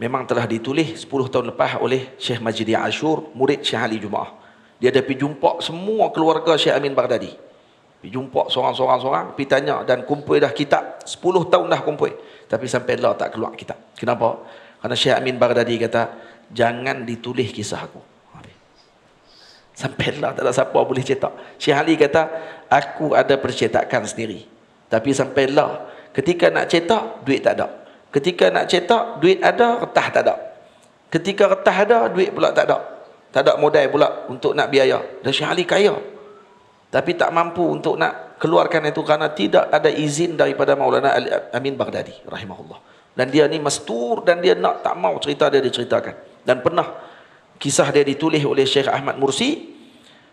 memang telah ditulis 10 tahun lepas oleh Syekh Majidi Ashur, murid Syekh Ali Jumaah. Dia ada pergi jumpa semua keluarga Syekh Amin Baghdadi. Pergi jumpa seorang-seorang, pergi tanya dan kumpul dah kitab. 10 tahun dah kumpul. Tapi sampai lah tak keluar kitab. Kenapa? Karena Syekh Amin Baghdadi kata, jangan ditulis kisah aku. Sampailah tak ada siapa boleh cetak. Syekh Ali kata, aku ada percetakan sendiri. Tapi sampailah, ketika nak cetak, duit tak ada. Ketika nak cetak, duit ada, retah tak ada. Ketika retah ada, duit pula tak ada. Tak ada modal pula untuk nak biaya. Dan Syekh Ali kaya, tapi tak mampu untuk nak keluarkan itu kerana tidak ada izin daripada Maulana Amin Baghdadi rahimahullah. Dan dia ni mastur, dan dia nak tak mau cerita dia diceritakan. Dan pernah kisah dia ditulis oleh Syekh Ahmad Mursi,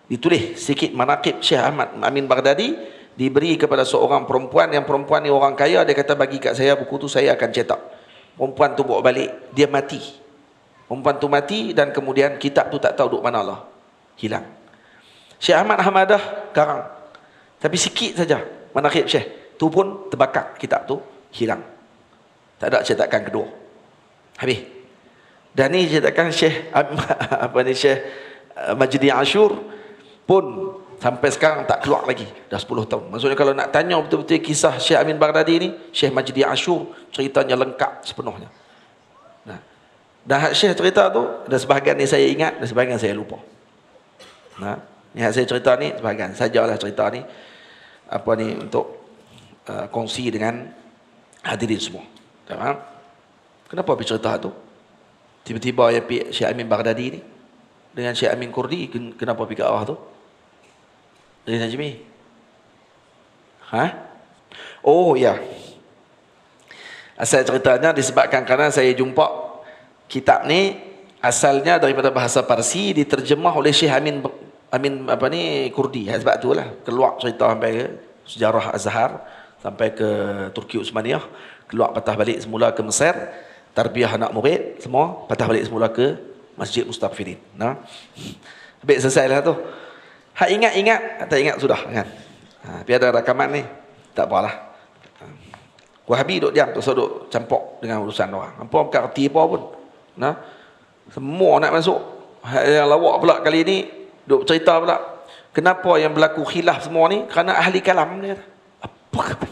ditulis sikit manaqib Syekh Ahmad Amin Baghdadi, diberi kepada seorang perempuan, yang perempuan ni orang kaya. Dia kata, bagi kat saya buku tu, saya akan cetak. Perempuan tu bawa balik, dia mati. Perempuan tu mati, dan kemudian kitab tu tak tahu duk mana lah, hilang. Syekh Ahmad Hamadah karang, tapi sikit saja manaqib Syekh tu pun terbakar, kitab tu hilang, tak ada cetakan kedua, habis. Dan ni cetakan Syekh Syekh Majdi Ashur pun sampai sekarang tak keluar lagi, dah 10 tahun. Maksudnya kalau nak tanya betul-betul kisah Syekh Amin Baghdadi ni, Syekh Majdi Ashur ceritanya lengkap sepenuhnya. Nah, dan hak Syekh cerita tu, ada sebahagian ni saya ingat, dan sebahagian saya lupa. Nah, ni hak saya cerita ni sebahagian sajalah cerita ni, apa ni, untuk kongsi dengan hadirin semua. Faham? Kenapa pergi cerita tu? Tiba-tiba ya pergi Syekh Amin Baghdadi ni dengan Syekh Amin Kurdi, kenapa pergi ke arah tu? Dari Najmi? Oh ya. Asal ceritanya disebabkan kerana saya jumpa kitab ni asalnya daripada bahasa Parsi, diterjemah oleh Syekh Amin Kurdi. Sebab itulah keluar cerita sampai ke sejarah Azhar, sampai ke Turki Utsmaniyah, keluar patah balik semula ke Mesir, tarbiyah anak murid semua, patah balik semula ke Masjid Mustafirin. Nah, habis selesailah tu. Hak ingat-ingat, tak ingat sudah kan. Tapi ada rakaman ni, tak apalah. Wahabi duk diam tu, so duk campur dengan urusan orang. Apa bukan erti apa pun. Nah, semua nak masuk. Yang lawak pula kali ni duk cerita pula, kenapa yang berlaku khilaf semua ni kerana ahli kalam dia. Apa kata?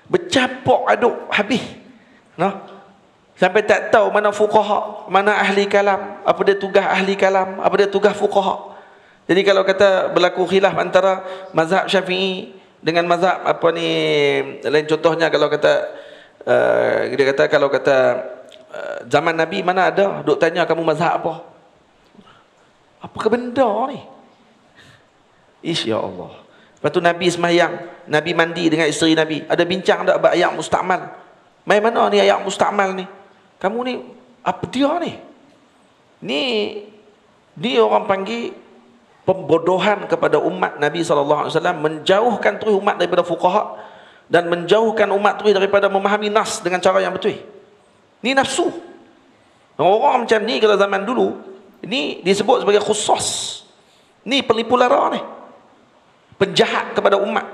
Bercampur aduk habis. Nah, sampai tak tahu mana fuqaha, mana ahli kalam, apa dia tugas ahli kalam, apa dia tugas fuqaha. Jadi kalau kata berlaku khilaf antara mazhab Syafi'i dengan mazhab apa ni lain, contohnya kalau kata dia kata, kalau kata zaman Nabi mana ada duk tanya kamu mazhab apa? Apa benda ni? Ya Allah. Lepas tu Nabi sembahyang, Nabi mandi dengan isteri Nabi, ada bincang tak ayat mustakmal? Mai mana ni ayat mustakmal ni? Kamu ni apa dia ni? Ni orang panggil pembodohan kepada umat Nabi SAW, menjauhkan terus umat daripada fuqaha, dan menjauhkan umat terus daripada memahami nas dengan cara yang betul. Ni nafsu. Orang macam ni kalau zaman dulu, ini disebut sebagai khusus. Ni penipu lara ni, penjahat kepada umat.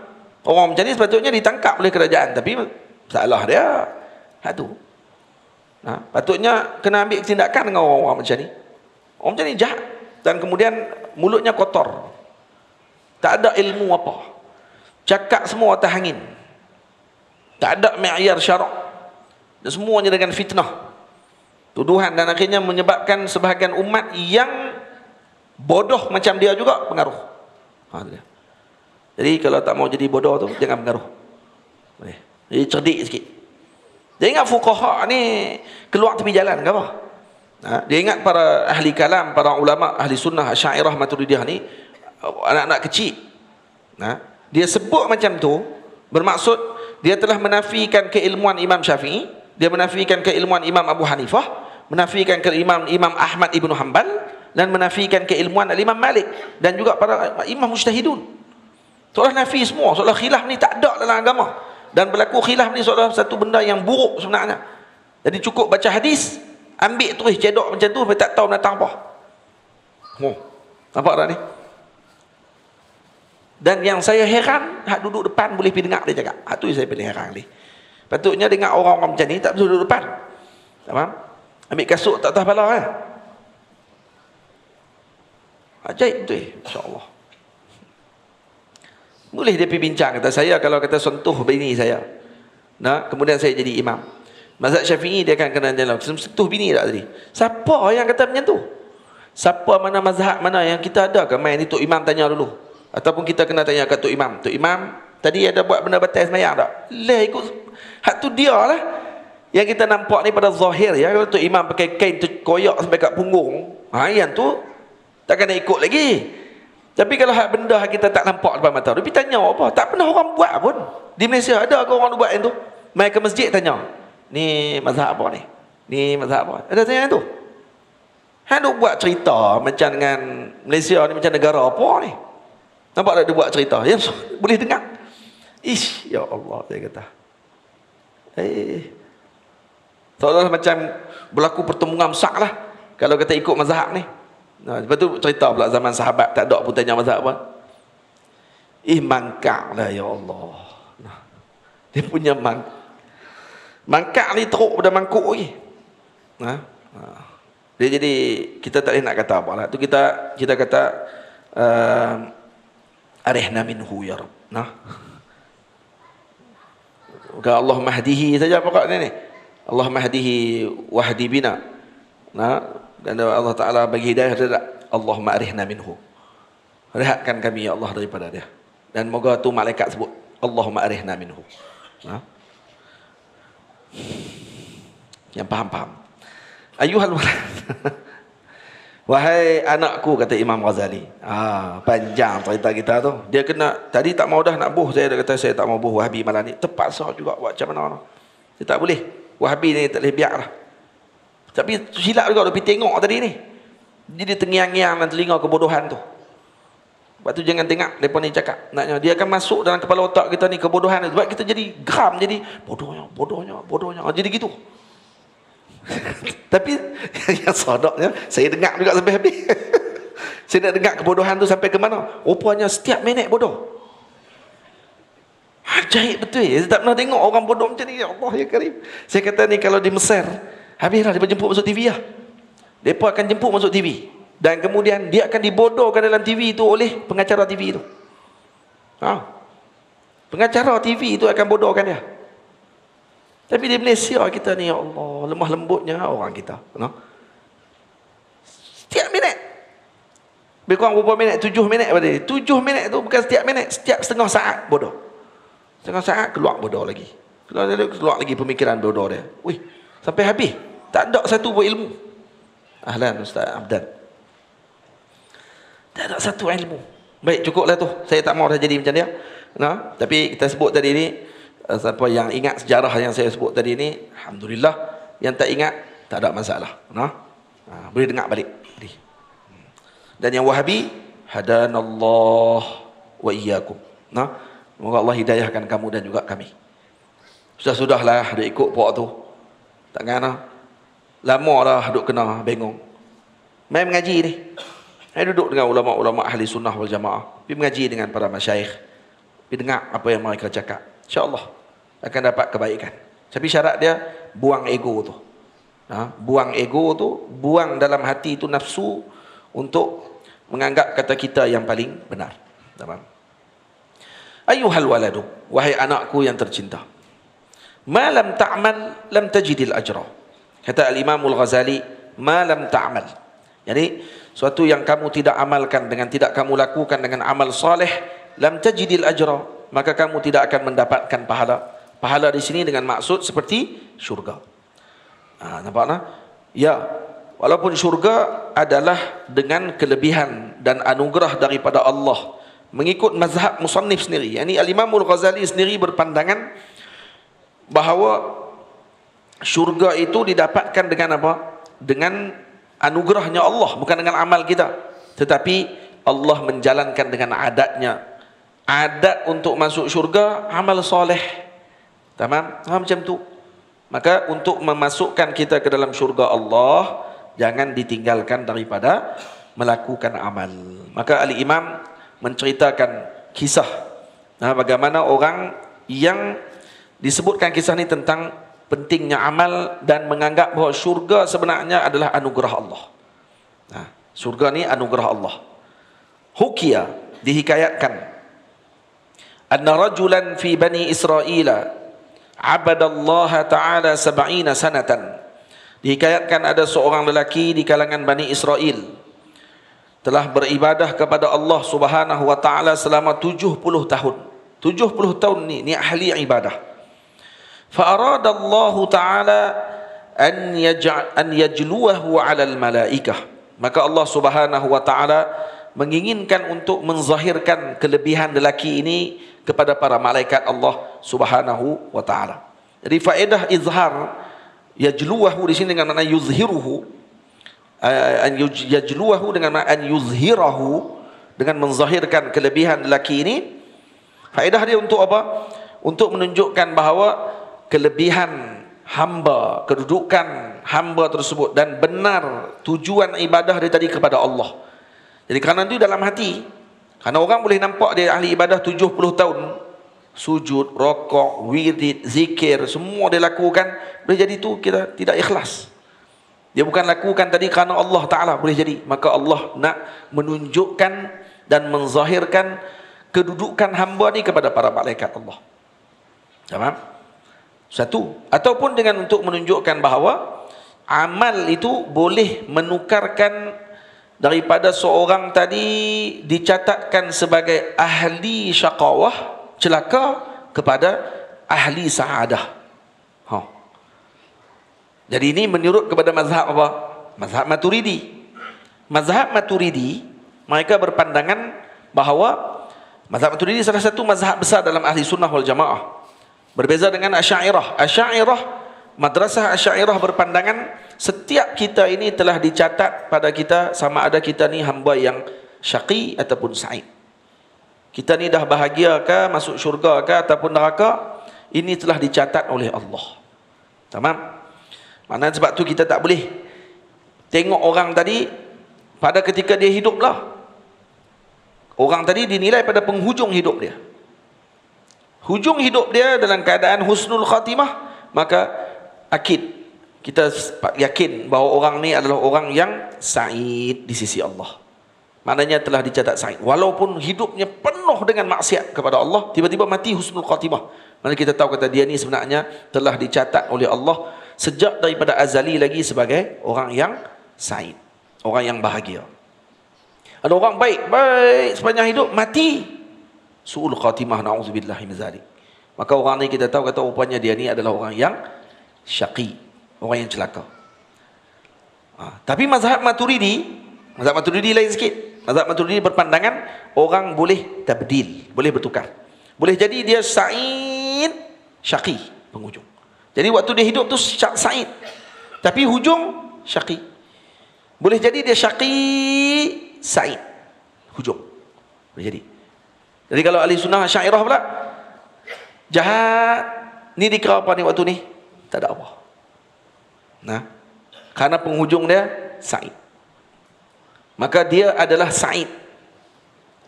Orang macam ni sepatutnya ditangkap oleh kerajaan, tapi salah dia. Itu. Nah, patutnya kena ambil tindakan dengan orang-orang macam ni. Orang macam ni jahat, dan kemudian mulutnya kotor, tak ada ilmu apa, cakap semua atas angin, tak ada mi'yar syarak, dan semuanya dengan fitnah, tuduhan, dan akhirnya menyebabkan sebahagian umat yang bodoh macam dia juga pengaruh. Jadi kalau tak mau jadi bodoh tu, jangan pengaruh. Jadi cerdik sikit. Dia ingat fuqaha ni keluar tepi jalan ke apa? Dia ingat para ahli kalam, para ulama ahli sunnah Asy'ariyah Maturidiyah ni anak-anak kecil. Dia sebut macam tu bermaksud dia telah menafikan keilmuan Imam Syafi'i, dia menafikan keilmuan Imam Abu Hanifah, menafikan keilmuan Imam Ahmad Ibn Hanbal, dan menafikan keilmuan Imam Malik, dan juga para imam mujtahidun. Seolah nafi semua, seolah khilaf ni tak ada dalam agama, dan berlaku khilaf ni seolah satu benda yang buruk sebenarnya. Jadi cukup baca hadis, ambil terus cedok macam tu, tak tahu datang apa. Nampak tak ni? Dan yang saya heran, hak duduk depan boleh pergi dengar dia cakap. Hak tu saya paling heran ni. Patutnya dengar orang-orang macam ni tak boleh duduk depan. Tak faham? Ambil kasut tak atas kepala kan? Ajaib tu, insya-Allah. Boleh dia pergi bincang, kata saya kalau kata sentuh bini saya, kemudian saya jadi imam mazhab Syafi'i, dia akan kena jalan sentuh bini tak tadi. Siapa yang kata macam tu? Siapa mana mazhab mana yang kita ada ke main ni Tok Imam tanya dulu. Ataupun kita kena tanya kat Tok Imam. Tok Imam, tadi ada buat benda batal sembahyang tak? Lah ikut hak tu dia lah. Yang kita nampak ni pada zahir ya, kalau Tok Imam pakai kain terkoyak sampai kat punggung, yang tu takkan nak ikut lagi. Tapi kalau hak benda kita tak nampak depan mata, dia tanya apa? Tak pernah orang buat pun. Di Malaysia ada ke orang buat yang tu? Mai ke masjid tanya, ni mazhab apa ni? Ni mazhab apa? Ada tanya yang tu? Han duk buat cerita macam dengan Malaysia ni macam negara apa ni? Nampak tak dia buat cerita? Yang boleh dengar. Ish, ya Allah, saya kata. Seolah macam berlaku pertemuan besar lah kalau kita ikut mazhab ni. Lepas tu cerita pula zaman sahabat tak ada pun tanya mazhab apa. Mangkak lah ya Allah. Dia punya mangkak ni teruk pada mangkuk lagi. Dia jadi kita tak boleh nak kata apa lah. Tu kita kata arihna minhu ya Rabb. Bukan Allah mahdihi saja pokoknya ni. Allah mahdihi wahdi bina. Dan Allah Ta'ala bagi hidayah dia, Allahumma arihna minhu. Rehatkan kami ya Allah daripada dia. Dan moga tu malaikat sebut Allahumma arihna minhu. Yang faham-faham. Ayuhal walad. Wahai anakku, kata Imam Ghazali. Panjang cerita kita tu. Dia kena, tadi tak mau dah nak buh. Dia kata saya tak mau buh Wahabi malam ni. Terpaksa juga buat macam mana. Dia tak boleh. Wahabi ni tak boleh biar lah. Tapi silap juga dia pergi tengok tadi ni. Jadi tengiang-ngiang dalam telinga kebodohan tu. Sebab tu jangan tengok mereka ni cakap. Naknya dia akan masuk dalam kepala otak kita ni kebodohan tu. Sebab kita jadi geram, jadi bodohnya. Jadi gitu. Tapi yang sodoknya saya dengar juga sampai habis. Saya nak dengar kebodohan tu sampai ke mana. Rupanya setiap minit bodoh. Ajaib betul ya. Saya tak pernah tengok orang bodoh macam ni. Ya Allah ya Karim. Saya kata ni kalau di Mesir, habislah dia jemput masuk TV lah. Mereka akan jemput masuk TV. Dan kemudian dia akan dibodohkan dalam TV itu oleh pengacara TV itu. Pengacara TV itu akan bodohkan dia. Tapi di Malaysia kita ni, ya Allah, lemah lembutnya orang kita. Setiap minit. Lebih kurang berapa minit? 7 minit pada dia. 7 minit tu bukan setiap minit. Setiap setengah saat bodoh. Setengah saat keluar bodoh lagi. Keluar lagi pemikiran bodoh dia. Wih, sampai habis. Tak ada satu buat ilmu. Ahlan Ustaz Abdan. Tak ada satu ilmu. Baik, cukuplah tu. Saya tak mau dah jadi macam dia. Tapi kita sebut tadi ni, siapa yang ingat sejarah yang saya sebut tadi ni, alhamdulillah. Yang tak ingat, tak ada masalah. Boleh dengar balik. Dan yang Wahabi, hadanallah wa iyyakum. Semoga Allah hidayahkan kamu dan juga kami. Sudahlah dia ikut puak tu. Takkan lama dah duk kena bengong. Mai mengaji ni. Saya duduk dengan ulama-ulama ahli sunnah wal jamaah. Pergi mengaji dengan para masyayikh. Pergi dengar apa yang mereka cakap. InsyaAllah akan dapat kebaikan. Tapi syarat dia, buang ego tu. Buang ego tu, buang dalam hati tu nafsu untuk menganggap kata kita yang paling benar. Tamam. Ayuhal waladu, wahai anakku yang tercinta. Ma lam ta'mal lam tajidil ajra. Kata Al-Imam Al-Ghazali, ma lam ta'mal. Jadi suatu yang kamu tidak amalkan dengan tidak kamu lakukan dengan amal soleh, lam tajidil ajra, maka kamu tidak akan mendapatkan pahala. Pahala di sini dengan maksud seperti syurga. Nampak tak? Ya, walaupun syurga adalah dengan kelebihan dan anugerah daripada Allah. Mengikut mazhab musannif sendiri. Yani Al-Imam Al-Ghazali sendiri berpandangan bahawa syurga itu didapatkan dengan apa? Dengan anugerahnya Allah, bukan dengan amal kita. Tetapi Allah menjalankan dengan adatnya. Adat untuk masuk syurga, amal soleh. Tamam? Macam tu. Maka untuk memasukkan kita ke dalam syurga Allah, jangan ditinggalkan daripada melakukan amal. Maka Al-Imam menceritakan kisah bagaimana orang yang disebutkan kisah ni tentang pentingnya amal dan menganggap bahawa syurga sebenarnya adalah anugerah Allah. Syurga ni anugerah Allah. Hukia, dihikayatkan, anna rajulan fi bani Israel abadallaha ta'ala 70 sanatan. Dihikayatkan ada seorang lelaki di kalangan Bani Israel. telah beribadah kepada Allah Subhanahu wa taala selama 70 tahun. 70 tahun ni ahli ibadah. Fa arada Allah taala an yajluwahu 'ala al-malaikah. Maka Allah Subhanahu wa taala menginginkan untuk menzahirkan kelebihan lelaki ini kepada para malaikat Allah Subhanahu wa taala. Jadi faedah izhar yajluwahu di sini dengan makna yuzhiruhu, yajluwahu dengan makna an yuzhirahu, dengan menzahirkan kelebihan lelaki ini. Faedah dia untuk apa? Untuk menunjukkan bahawa kelebihan hamba, kedudukan hamba tersebut dan benar tujuan ibadah dia tadi kepada Allah. Jadi kerana itu dalam hati, kerana orang boleh nampak dia ahli ibadah 70 tahun, sujud, rokok, wirid, zikir, semua dia lakukan, boleh jadi itu kita tidak ikhlas. Dia bukan lakukan tadi kerana Allah Ta'ala, boleh jadi. Maka Allah nak menunjukkan dan menzahirkan kedudukan hamba ni kepada para malaikat Allah. Faham? Satu. Ataupun dengan untuk menunjukkan bahawa amal itu boleh menukarkan daripada seorang tadi dicatatkan sebagai ahli syaqawah, celaka, kepada ahli sa'adah. Jadi ini menurut kepada mazhab apa? Mazhab Maturidi. Mazhab Maturidi, mereka berpandangan bahawa mazhab Maturidi salah satu mazhab besar dalam ahli sunnah wal jamaah. Berbeza dengan Asy'ariyah. Asy'ariyah, madrasah Asy'ariyah berpandangan setiap kita ini telah dicatat pada kita sama ada kita ni hamba yang syaqi ataupun sa'id. Kita ni dah bahagia ke, masuk syurga ke ataupun neraka, ini telah dicatat oleh Allah. Tamam? Maknanya sebab tu kita tak boleh tengok orang tadi pada ketika dia hidup lah. Orang tadi dinilai pada penghujung hidup dia. Hujung hidup dia dalam keadaan husnul khatimah, maka akid kita yakin bahawa orang ni adalah orang yang sa'id di sisi Allah. Maknanya telah dicatat sa'id. Walaupun hidupnya penuh dengan maksiat kepada Allah, tiba-tiba mati husnul khatimah. Maknanya kita tahu kata dia ni sebenarnya telah dicatat oleh Allah sejak daripada azali lagi sebagai orang yang sa'id, orang yang bahagia. Ada orang baik sepanjang hidup, mati su'ul khatimah, na'udzubillahi min zalik. Maka orang ni kita tahu kata rupanya dia ni adalah orang yang syaqi, orang yang celaka. Tapi mazhab Maturidi lain sikit. Mazhab Maturidi berpandangan orang boleh tabdil, boleh bertukar. Boleh jadi dia sa'id, syaqi penghujung. Jadi waktu dia hidup tu sa'id, tapi hujung syaqi. Boleh jadi dia syaqi, sa'id, hujung. Boleh jadi. Jadi kalau ahli sunnah Asy'ariyah pula, jahat ni dikira apa ni waktu ni? Tak ada apa. Nah, karena penghujung dia sa'id. Maka dia adalah sa'id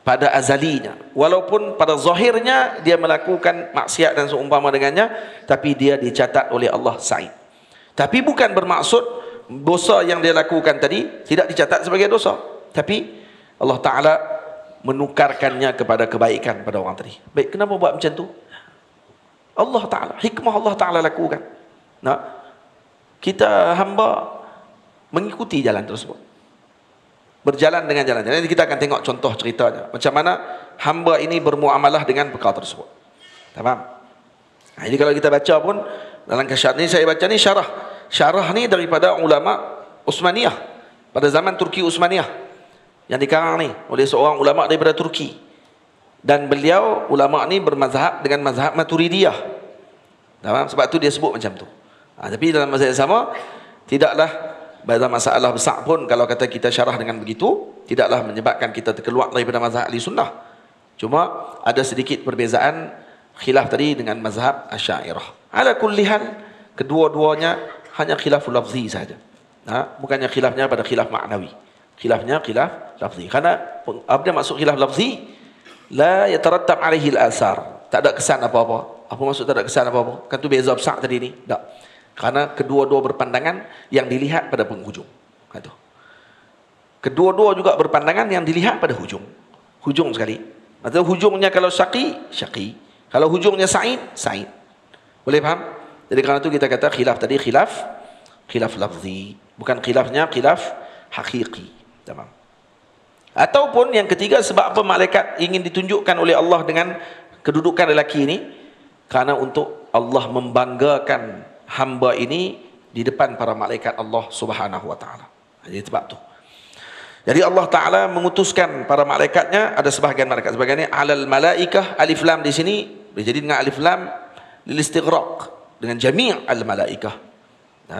pada azalinya. Walaupun pada zahirnya dia melakukan maksiat dan seumpama dengannya, tapi dia dicatat oleh Allah sa'id. Tapi bukan bermaksud dosa yang dia lakukan tadi tidak dicatat sebagai dosa. Tapi Allah Ta'ala menukarkannya kepada kebaikan pada orang tadi. Baik, kenapa buat macam tu? Allah Ta'ala, hikmah Allah Ta'ala lakukan. Nah, kita hamba mengikuti jalan tersebut, berjalan dengan jalan. Jadi kita akan tengok contoh ceritanya, macam mana hamba ini bermuamalah dengan perkara tersebut. Faham? Jadi kalau kita baca pun dalam kasyaf ni, saya baca ni syarah ni daripada ulama Utsmaniyah pada zaman Turki Utsmaniyah, yang dikarang ni oleh seorang ulama daripada Turki. Dan beliau ulama ni bermazhab dengan mazhab Maturidiyah. Faham? Sebab tu dia sebut macam tu. Tapi dalam masa yang sama, tidaklah pada masalah besar pun kalau kata kita syarah dengan begitu, tidaklah menyebabkan kita terkeluar daripada mazhab ahli sunnah. Cuma ada sedikit perbezaan khilaf tadi dengan mazhab Asy'ariyah. Ala kulli hal, kedua-duanya hanya khilaful lafzi saja. Bukannya khilafnya pada khilaf maknawi. Khilafnya khilaf lafzi. Karena apa dia maksud khilaf lafzi? La yatarattab alaihi al-athar. Tak ada kesan apa-apa. Apa maksud tak ada kesan apa-apa? Kan tu beza besar tadi ni. Tak. Karena kedua-dua berpandangan yang dilihat pada penghujung. Itu. Kedua-dua juga berpandangan yang dilihat pada hujung. Hujung sekali. Maksudnya hujungnya kalau syaqi, syaqi. Kalau hujungnya sa'id, sa'id. Boleh faham? Jadi kerana itu kita kata khilaf tadi khilaf lafzi. Bukan khilafnya khilaf hakiki. Tamam. Ataupun yang ketiga, sebab apa malaikat ingin ditunjukkan oleh Allah dengan kedudukan lelaki ini? Karena untuk Allah membanggakan hamba ini di depan para malaikat Allah Subhanahu wa taala. Jadi sebab tu. Jadi Allah Taala mengutuskan para malaikatnya, ada sebahagian malaikat sebagainya alal malaikah, alif lam di sini jadi dengan alif lam lil istighraq, dengan jami' al malaikah.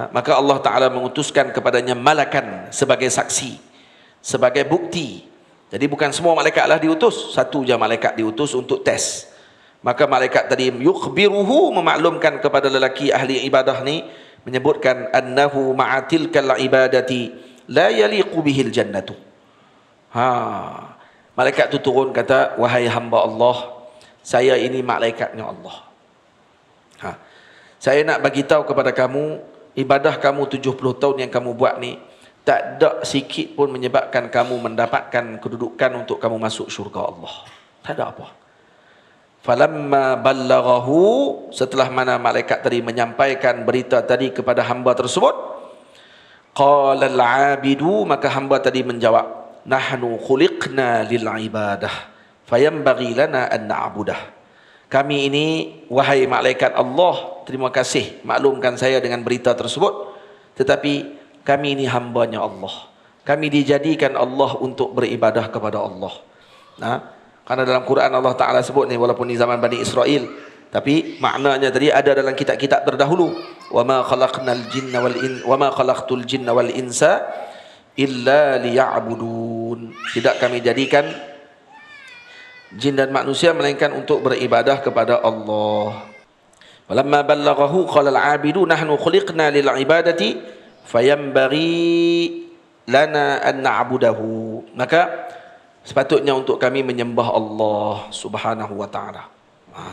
Maka Allah Taala mengutuskan kepadanya malakan sebagai saksi, sebagai bukti. Jadi bukan semua malaikatlah diutus, satu je malaikat diutus untuk tes. Maka malaikat tadi yukhbiruhu, memaklumkan kepada lelaki ahli ibadah ni, menyebutkan annahu ma'atilkal ibadati la yaliqu bihil jannatu. Malaikat tu turun kata, wahai hamba Allah, saya ini malaikatnya Allah. Saya nak bagi tahu kepada kamu, ibadah kamu 70 tahun yang kamu buat ni tak ada sikit pun menyebabkan kamu mendapatkan kedudukan untuk kamu masuk syurga Allah. Tak ada apa. Falamma ballaghahu, setelah mana malaikat tadi menyampaikan berita tadi kepada hamba tersebut, qala al-abidu, maka hamba tadi menjawab, nahnu khuliqna lil ibadah fayanbaghi lana an na'budah. Kami ini, wahai malaikat Allah, terima kasih maklumkan saya dengan berita tersebut, tetapi kami ini hambanya Allah. Kami dijadikan Allah untuk beribadah kepada Allah. Karena dalam Quran Allah Ta'ala sebut ni, walaupun ni zaman Bani Israel, tapi maknanya tadi ada dalam kitab-kitab terdahulu. وَمَا خَلَقْتُ الْجِنَّ وَالْإِنسَ إِلَّا لِيَعْبُدُونَ. Tidak kami jadikan jin dan manusia melainkan untuk beribadah kepada Allah. وَلَمَّا بَلَّغَهُ قَالَ الْعَابِدُ نَحْنُ خُلِقْنَا لِلْعِبَادَةِ فَيَنْبَغِي لَنَا أَنْ نَعْبُدَهُ. Maka sepatutnya untuk kami menyembah Allah Subhanahu wa taala.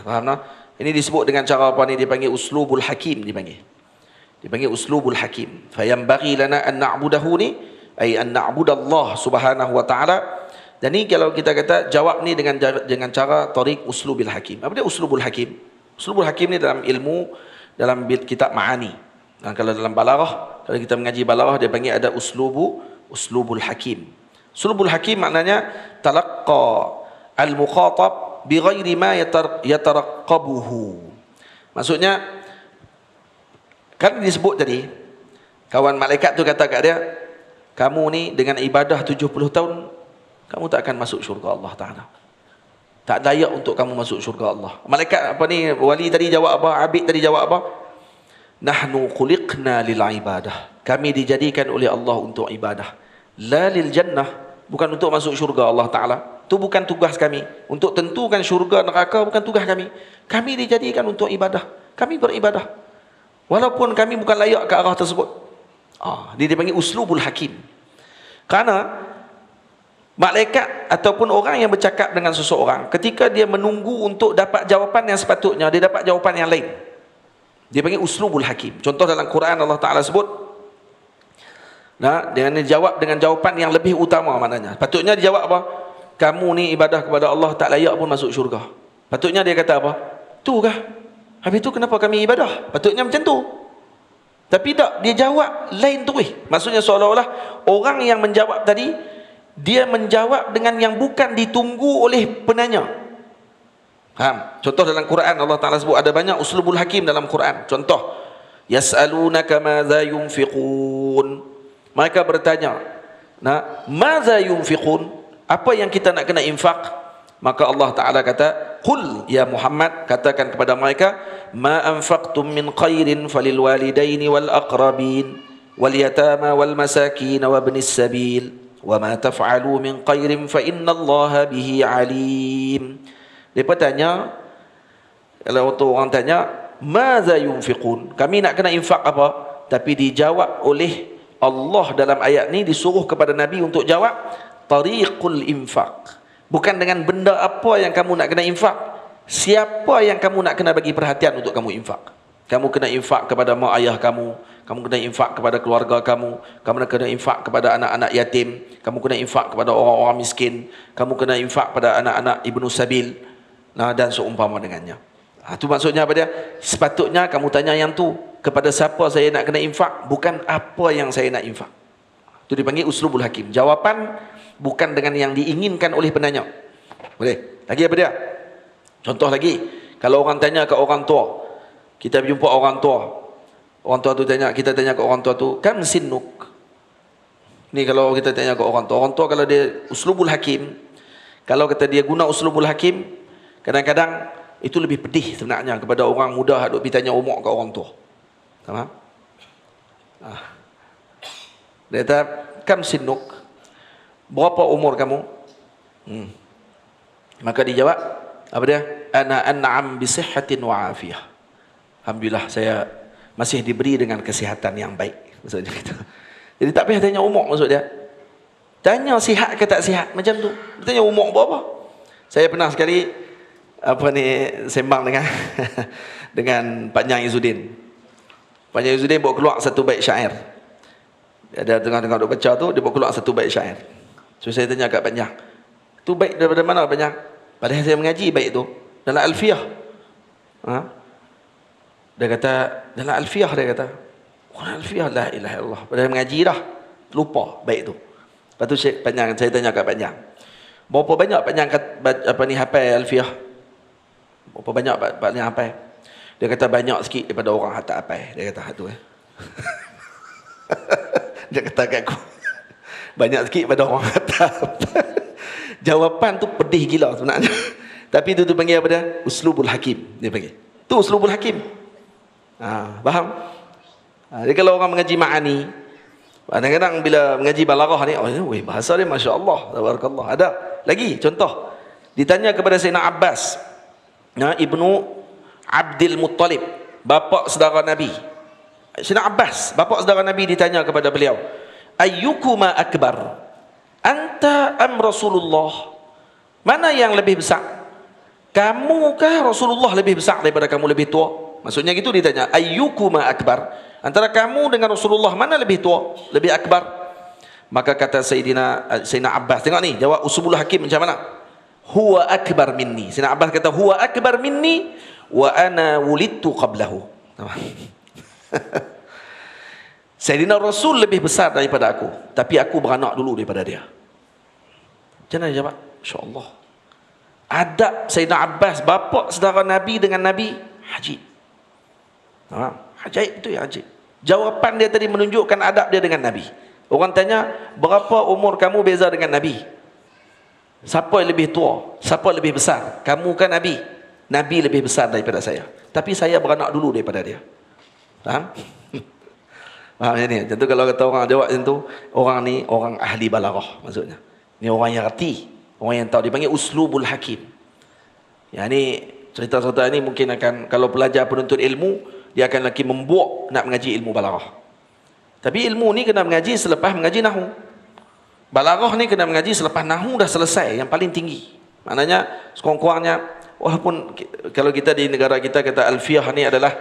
Faham tak? Ini disebut dengan cara apa ni? Dipanggil uslubul hakim, dipanggil uslubul hakim. Fayanbaghi lana an na'budahu ni, ay an na'budallah Subhanahu wa taala. Dan ni kalau kita kata jawab ni dengan cara tariq uslubil hakim. Apa dia uslubul hakim? Uslubul hakim ni dalam ilmu, dalam kitab ma'ani. Dan kalau dalam balaghah, kalau kita mengaji balaghah, dia panggil ada uslubul hakim. Uslubul hakim maknanya talaqqa al-muqatab bighairi ma yataraqqabuhu. Maksudnya, kan disebut tadi, kawan malaikat tu kata kat dia, kamu ni dengan ibadah 70 tahun, kamu tak akan masuk syurga Allah Ta'ala. Tak layak untuk kamu masuk syurga Allah. Malaikat apa ni, wali tadi jawab apa, abid tadi jawab apa? Nahnu khuliqna lil ibadah. Kami dijadikan oleh Allah untuk ibadah. La lil jannah, bukan untuk masuk syurga Allah Ta'ala. Itu bukan tugas kami. Untuk tentukan syurga neraka bukan tugas kami. Kami dijadikan untuk ibadah. Kami beribadah. Walaupun kami bukan layak ke arah tersebut. Dia dipanggil uslubul hakim. Karena malaikat ataupun orang yang bercakap dengan seseorang, ketika dia menunggu untuk dapat jawapan yang sepatutnya, dia dapat jawapan yang lain. Dia panggil uslubul hakim. Contoh dalam Quran Allah Ta'ala sebut, dengan dijawab dengan jawapan yang lebih utama maknanya. Patutnya dijawab apa? Kamu ni ibadah kepada Allah tak layak pun masuk syurga. Patutnya dia kata apa? Tu kah? Habis tu kenapa kami ibadah? Patutnya macam tu. Tapi tak, dia jawab lain tu. Maksudnya seolah-olah orang yang menjawab tadi, dia menjawab dengan yang bukan ditunggu oleh penanya. Faham? Contoh dalam Quran Allah Ta'ala sebut, ada banyak uslubul hakim dalam Quran. Contoh, yas'alunaka madza yunfiqun. Mereka bertanya, madza yunfiqun? Apa yang kita nak kena infak? Maka Allah Ta'ala kata, qul ya Muhammad, katakan kepada mereka, ma anfaqtum min khairin falil walidaini wal aqrabin wal yatama wal masakin wa ibnis sabil wa ma taf'alu min khairin fa innallaha bihi alim. Dia tanya, kalau orang tanya, madza yunfiqun? Kami nak kena infak apa? Tapi dijawab oleh Allah dalam ayat ni, disuruh kepada Nabi untuk jawab tariqul infaq. Bukan dengan benda apa yang kamu nak kena infak, siapa yang kamu nak kena bagi perhatian untuk kamu infak. Kamu kena infak kepada mak ayah kamu, kamu kena infak kepada keluarga kamu, kamu kena infak kepada anak-anak yatim, kamu kena infak kepada orang-orang miskin, kamu kena infak pada anak-anak ibnu sabil, dan seumpama dengannya. Itu maksudnya apa dia? Sepatutnya kamu tanya yang tu, kepada siapa saya nak kena infak, bukan apa yang saya nak infak. Itu dipanggil uslubul hakim. Jawapan bukan dengan yang diinginkan oleh penanya. Boleh? Lagi apa dia? Contoh lagi, kalau orang tanya ke orang tua, kita jumpa orang tua tu tanya, kita tanya ke orang tua tu, kam sinnuk? Ni kalau kita tanya ke orang tua kalau dia uslubul hakim, kalau kata dia guna uslubul hakim, kadang-kadang itu lebih pedih sebenarnya kepada orang muda hak duk pergi tanya umur ke orang tua. Faham? Dia kata, kam sinnuk? Berapa umur kamu? Maka dijawab, apa dia? Ana an'am bi sihhatin wa afiyah. Alhamdulillah saya masih diberi dengan kesihatan yang baik. Maksudnya gitu. Jadi tak payah tanya umur maksud dia. Tanya sihat ke tak sihat macam tu. Tanya umur berapa. Saya pernah sekali sembang dengan dengan Pak Nyang Izzuddin. Pak Nyang Izzuddin bawa keluar satu bait syair. Dia tengah-tengah duk baca tu, dia bawa keluar satu bait syair. So saya tanya kat Pak Nyang, tu bait daripada mana Pak Nyang? Padahal saya mengaji bait tu dalam Alfiyah. Dia kata dalam Alfiyah, dia kata Alfiyah la ilaha illallah. Padahal mengaji dah, lupa bait tu. Lepas tu saya tanya kat Pak Nyang, berapa banyak Pak Nyang hafal Alfiyah? Berapa banyak Pak Nyang hafal? Dia kata banyak sikit daripada orang hak tak hafal. Dia kata hak tu Dia kata kat aku, banyak sikit pada orang hak tak hafal. Jawapan tu pedih gila sebenarnya. Tapi tu panggil apa dia? Uslubul hakim. Dia panggil. Tu uslubul hakim. Faham? Jadi kalau orang mengaji ma'ani, kadang-kadang bila mengaji balaghah ni, bahasa dia masya-Allah, tabarakallah. Ada lagi contoh. Ditanya kepada Sayyidina Abbas, Ibnu Abdul Muttalib, bapa saudara Nabi. Sayyidina Abbas, bapa saudara Nabi, ditanya kepada beliau, ayyukuma akbar? Anta am Rasulullah? Mana yang lebih besar? Kamu kah Rasulullah lebih besar daripada kamu lebih tua? Maksudnya gitu ditanya, ayyukuma akbar? Antara kamu dengan Rasulullah mana lebih tua, lebih akbar? Maka kata Sayyidina Abbas, tengok ni jawab uslubul hakim macam mana? Huwa akbar minni. Sayyidina Abbas kata huwa akbar minni wa ana wulidtu qablahu. Sayyidina Rasul lebih besar daripada aku, tapi aku beranak dulu daripada dia. Macam mana jawab? Insya-Allah. Adab Sayyidina Abbas, bapa saudara Nabi dengan Nabi, haji. Ajaib tu ya, ajaib. Jawapan dia tadi menunjukkan adab dia dengan Nabi. Orang tanya, berapa umur kamu beza dengan Nabi? Siapa yang lebih tua? Siapa yang lebih besar? Kamu kan Nabi. Nabi lebih besar daripada saya, tapi saya beranak dulu daripada dia. Faham? Faham ni? Tentu kalau kata orang jawab macam tu, orang ni orang ahli balaghah maksudnya. Ni orang yang reti, orang yang tahu, dipanggil uslubul hakim. Yang ni cerita-cerita ni mungkin akan, kalau pelajar penuntut ilmu, dia akan lagi membuat nak mengaji ilmu balaghah. Tapi ilmu ni kena mengaji selepas mengaji nahu. Balaghah ni kena mengaji selepas nahu dah selesai, yang paling tinggi. Maknanya sekurang-kurangnya, walaupun kalau kita di negara kita kata Alfiyah ni adalah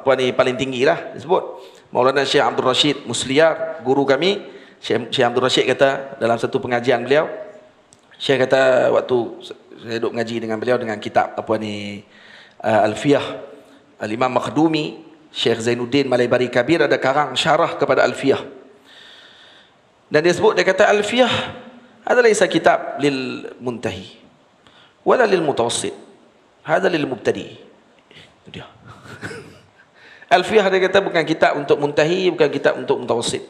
paling tinggi lah disebut. Maulana Syekh Abdul Rashid Musliyar, guru kami, Syekh Abdul Rashid kata dalam satu pengajian beliau, Syekh kata waktu saya duduk mengaji dengan beliau dengan kitab Alfiyah Al-Imam Makhdumi, Syekh Zainuddin Malaybari Kabir ada karang syarah kepada Alfiyah. Dan dia sebut, dia kata Alfiyah adalah isa kitab lil muntahi wala lil mutawassit, hadha lil mubtadi. Itu dia. Alfiyah dia kata bukan kitab untuk muntahi, bukan kitab untuk mutawassit.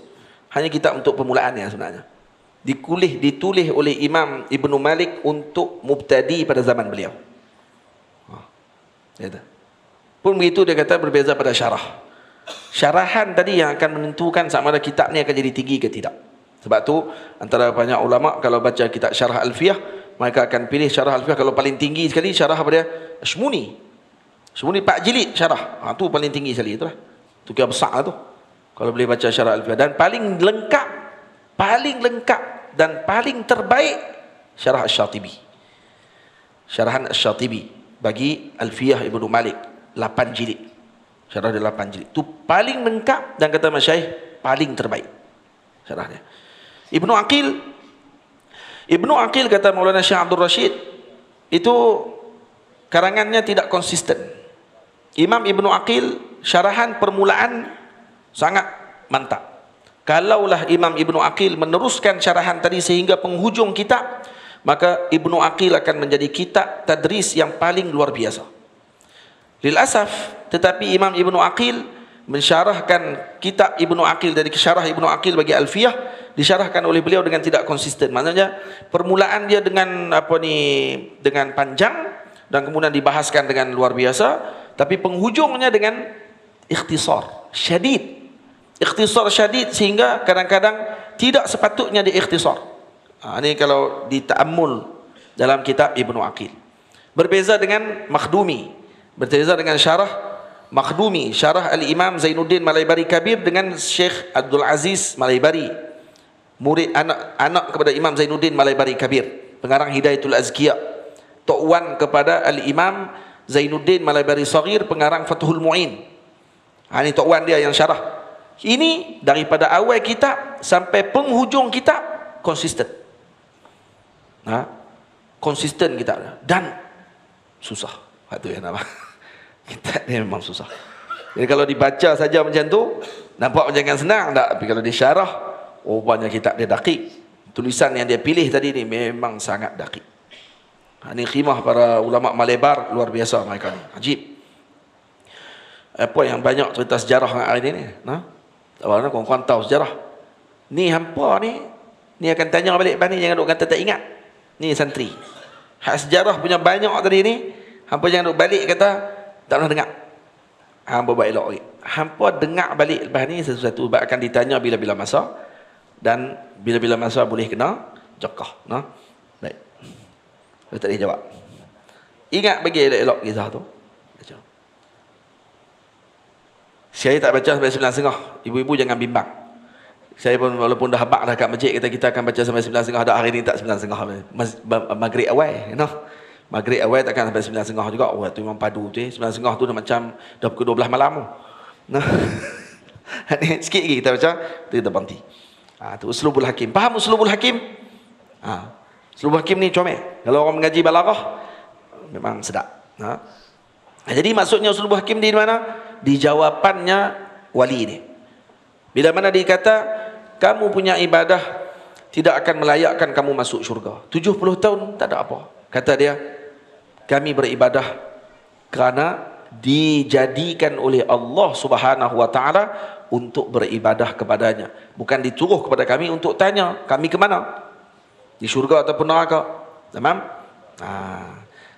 Hanya kitab untuk permulaan ya sebenarnya. Ditulis oleh Imam Ibnu Malik untuk mubtadi pada zaman beliau. Dia kata. Pun begitu dia kata berbeza pada syarah. Syarahan tadi yang akan menentukan sama ada kitab ni akan jadi tinggi ke tidak. Sebab tu antara banyak ulama kalau baca kitab syarah Alfiyah, mereka akan pilih syarah Alfiyah kalau paling tinggi sekali syarah apa dia? Ashmuni. Ashmuni 4 jilid syarah. Tu paling tinggi sekali itulah. Tu kira besar lah tu. Kalau boleh baca syarah Alfiyah, dan paling lengkap dan paling terbaik syarah Asy-Syatibi. Syarahan Asy-Syatibi bagi Alfiyah Ibnu Malik. 8 jilid. Syarah dia 8 jilid. Itu paling lengkap dan kata Masyaikh paling terbaik syarah dia. Ibnu Aqil kata Maulana Syekh Abdul Rashid, itu karangannya tidak konsisten. Imam Ibnu Aqil syarahan permulaan sangat mantap. Kalaulah Imam Ibnu Aqil meneruskan syarahan tadi sehingga penghujung kitab, maka Ibnu Aqil akan menjadi kitab tadris yang paling luar biasa. Lilasaf, tetapi Imam Ibnu Aqil mensyarahkan kitab Ibnu Aqil dari syarah Ibnu Aqil bagi Alfiyah, disyarahkan oleh beliau dengan tidak konsisten. Maknanya permulaan dia dengan dengan panjang dan kemudian dibahaskan dengan luar biasa, tapi penghujungnya dengan ikhtisar syadid. Ikhtisar syadid sehingga kadang-kadang tidak sepatutnya diikhtisar. Ini kalau dita'ammul dalam kitab Ibnu Aqil. Berbeza dengan Makhdumi, berbeza dengan syarah Makhdumi, syarah Al-Imam Zainuddin Malaybari Kabir dengan Syekh Abdul Aziz Malaybari, murid anak kepada Imam Zainuddin Malaybari Kabir, pengarang Hidayatul Azkiya, tok wan kepada Al-Imam Zainuddin Malaybari Saghir, pengarang Fathul Mu'in. Ini tok wan dia yang syarah. Ini daripada awal kitab sampai penghujung kitab konsisten. Konsisten kitab dan susah. Itu yang nama. Kitab ni memang susah. Jadi kalau dibaca saja macam tu nampak macam senang tak? Tapi kalau disyarah, rupanya kitab dia dakik. Tulisan yang dia pilih tadi ni memang sangat dakik. Ini khimah para ulama Malabar, luar biasa mereka ni. Ajib. Apa yang banyak cerita sejarah hari ni. Awalnya kawan-kawan tahu sejarah. Ni hampa ni akan tanya balik lepas ni, jangan duk kata tak ingat. Ni santri. Hak sejarah punya banyak tadi ni, hampa jangan duk balik kata tak pernah dengar. Hampa buat elok lagi. Hampa dengar balik lepas ni sesuatu akan ditanya bila-bila masa, dan bila-bila masa boleh kena jokah. Baik. Saya tak boleh jawab. Ingat bagi elok-elok kisah tu. Saya tak baca sampai 9.30. Ibu-ibu jangan bimbang. Saya pun walaupun dah habaq dah kat masjid, kita akan baca sampai 9.30. Dah hari ni tak 9.30. Maghrib awal. Maghrib awal takkan sampai 9.30 juga. Tu memang padu tu. 9.30 tu dah macam dah pukul 12 malam tu. Sikit lagi kita baca, kita berhenti. Tu uslubul hakim. Faham uslubul hakim? Uslubul hakim ni comel. Kalau orang mengaji balaghah memang sedap. Jadi maksudnya uslubul hakim di mana? Di jawapannya wali ini. Bila mana dia kata kamu punya ibadah tidak akan melayakkan kamu masuk syurga. 70 tahun tak ada apa. Kata dia, kami beribadah kerana dijadikan oleh Allah Subhanahu wa taala untuk beribadah kepadanya. Bukan dituruh kepada kami untuk tanya kami ke mana? Di syurga ataupun neraka. Tamam?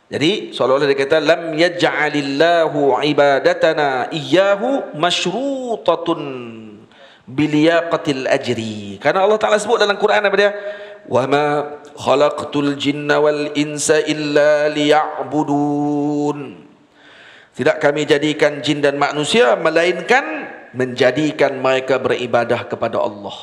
Jadi seolah-olah dia kata lam yaj'alillahu ibadatana iyyahu masyrutatun biliyaqatil ajri. Karena Allah Taala sebut dalam Quran apa dia? Wa ma khalaqtul jinna wal insa illa liya'budun. Tidak kami jadikan jin dan manusia melainkan menjadikan mereka beribadah kepada Allah.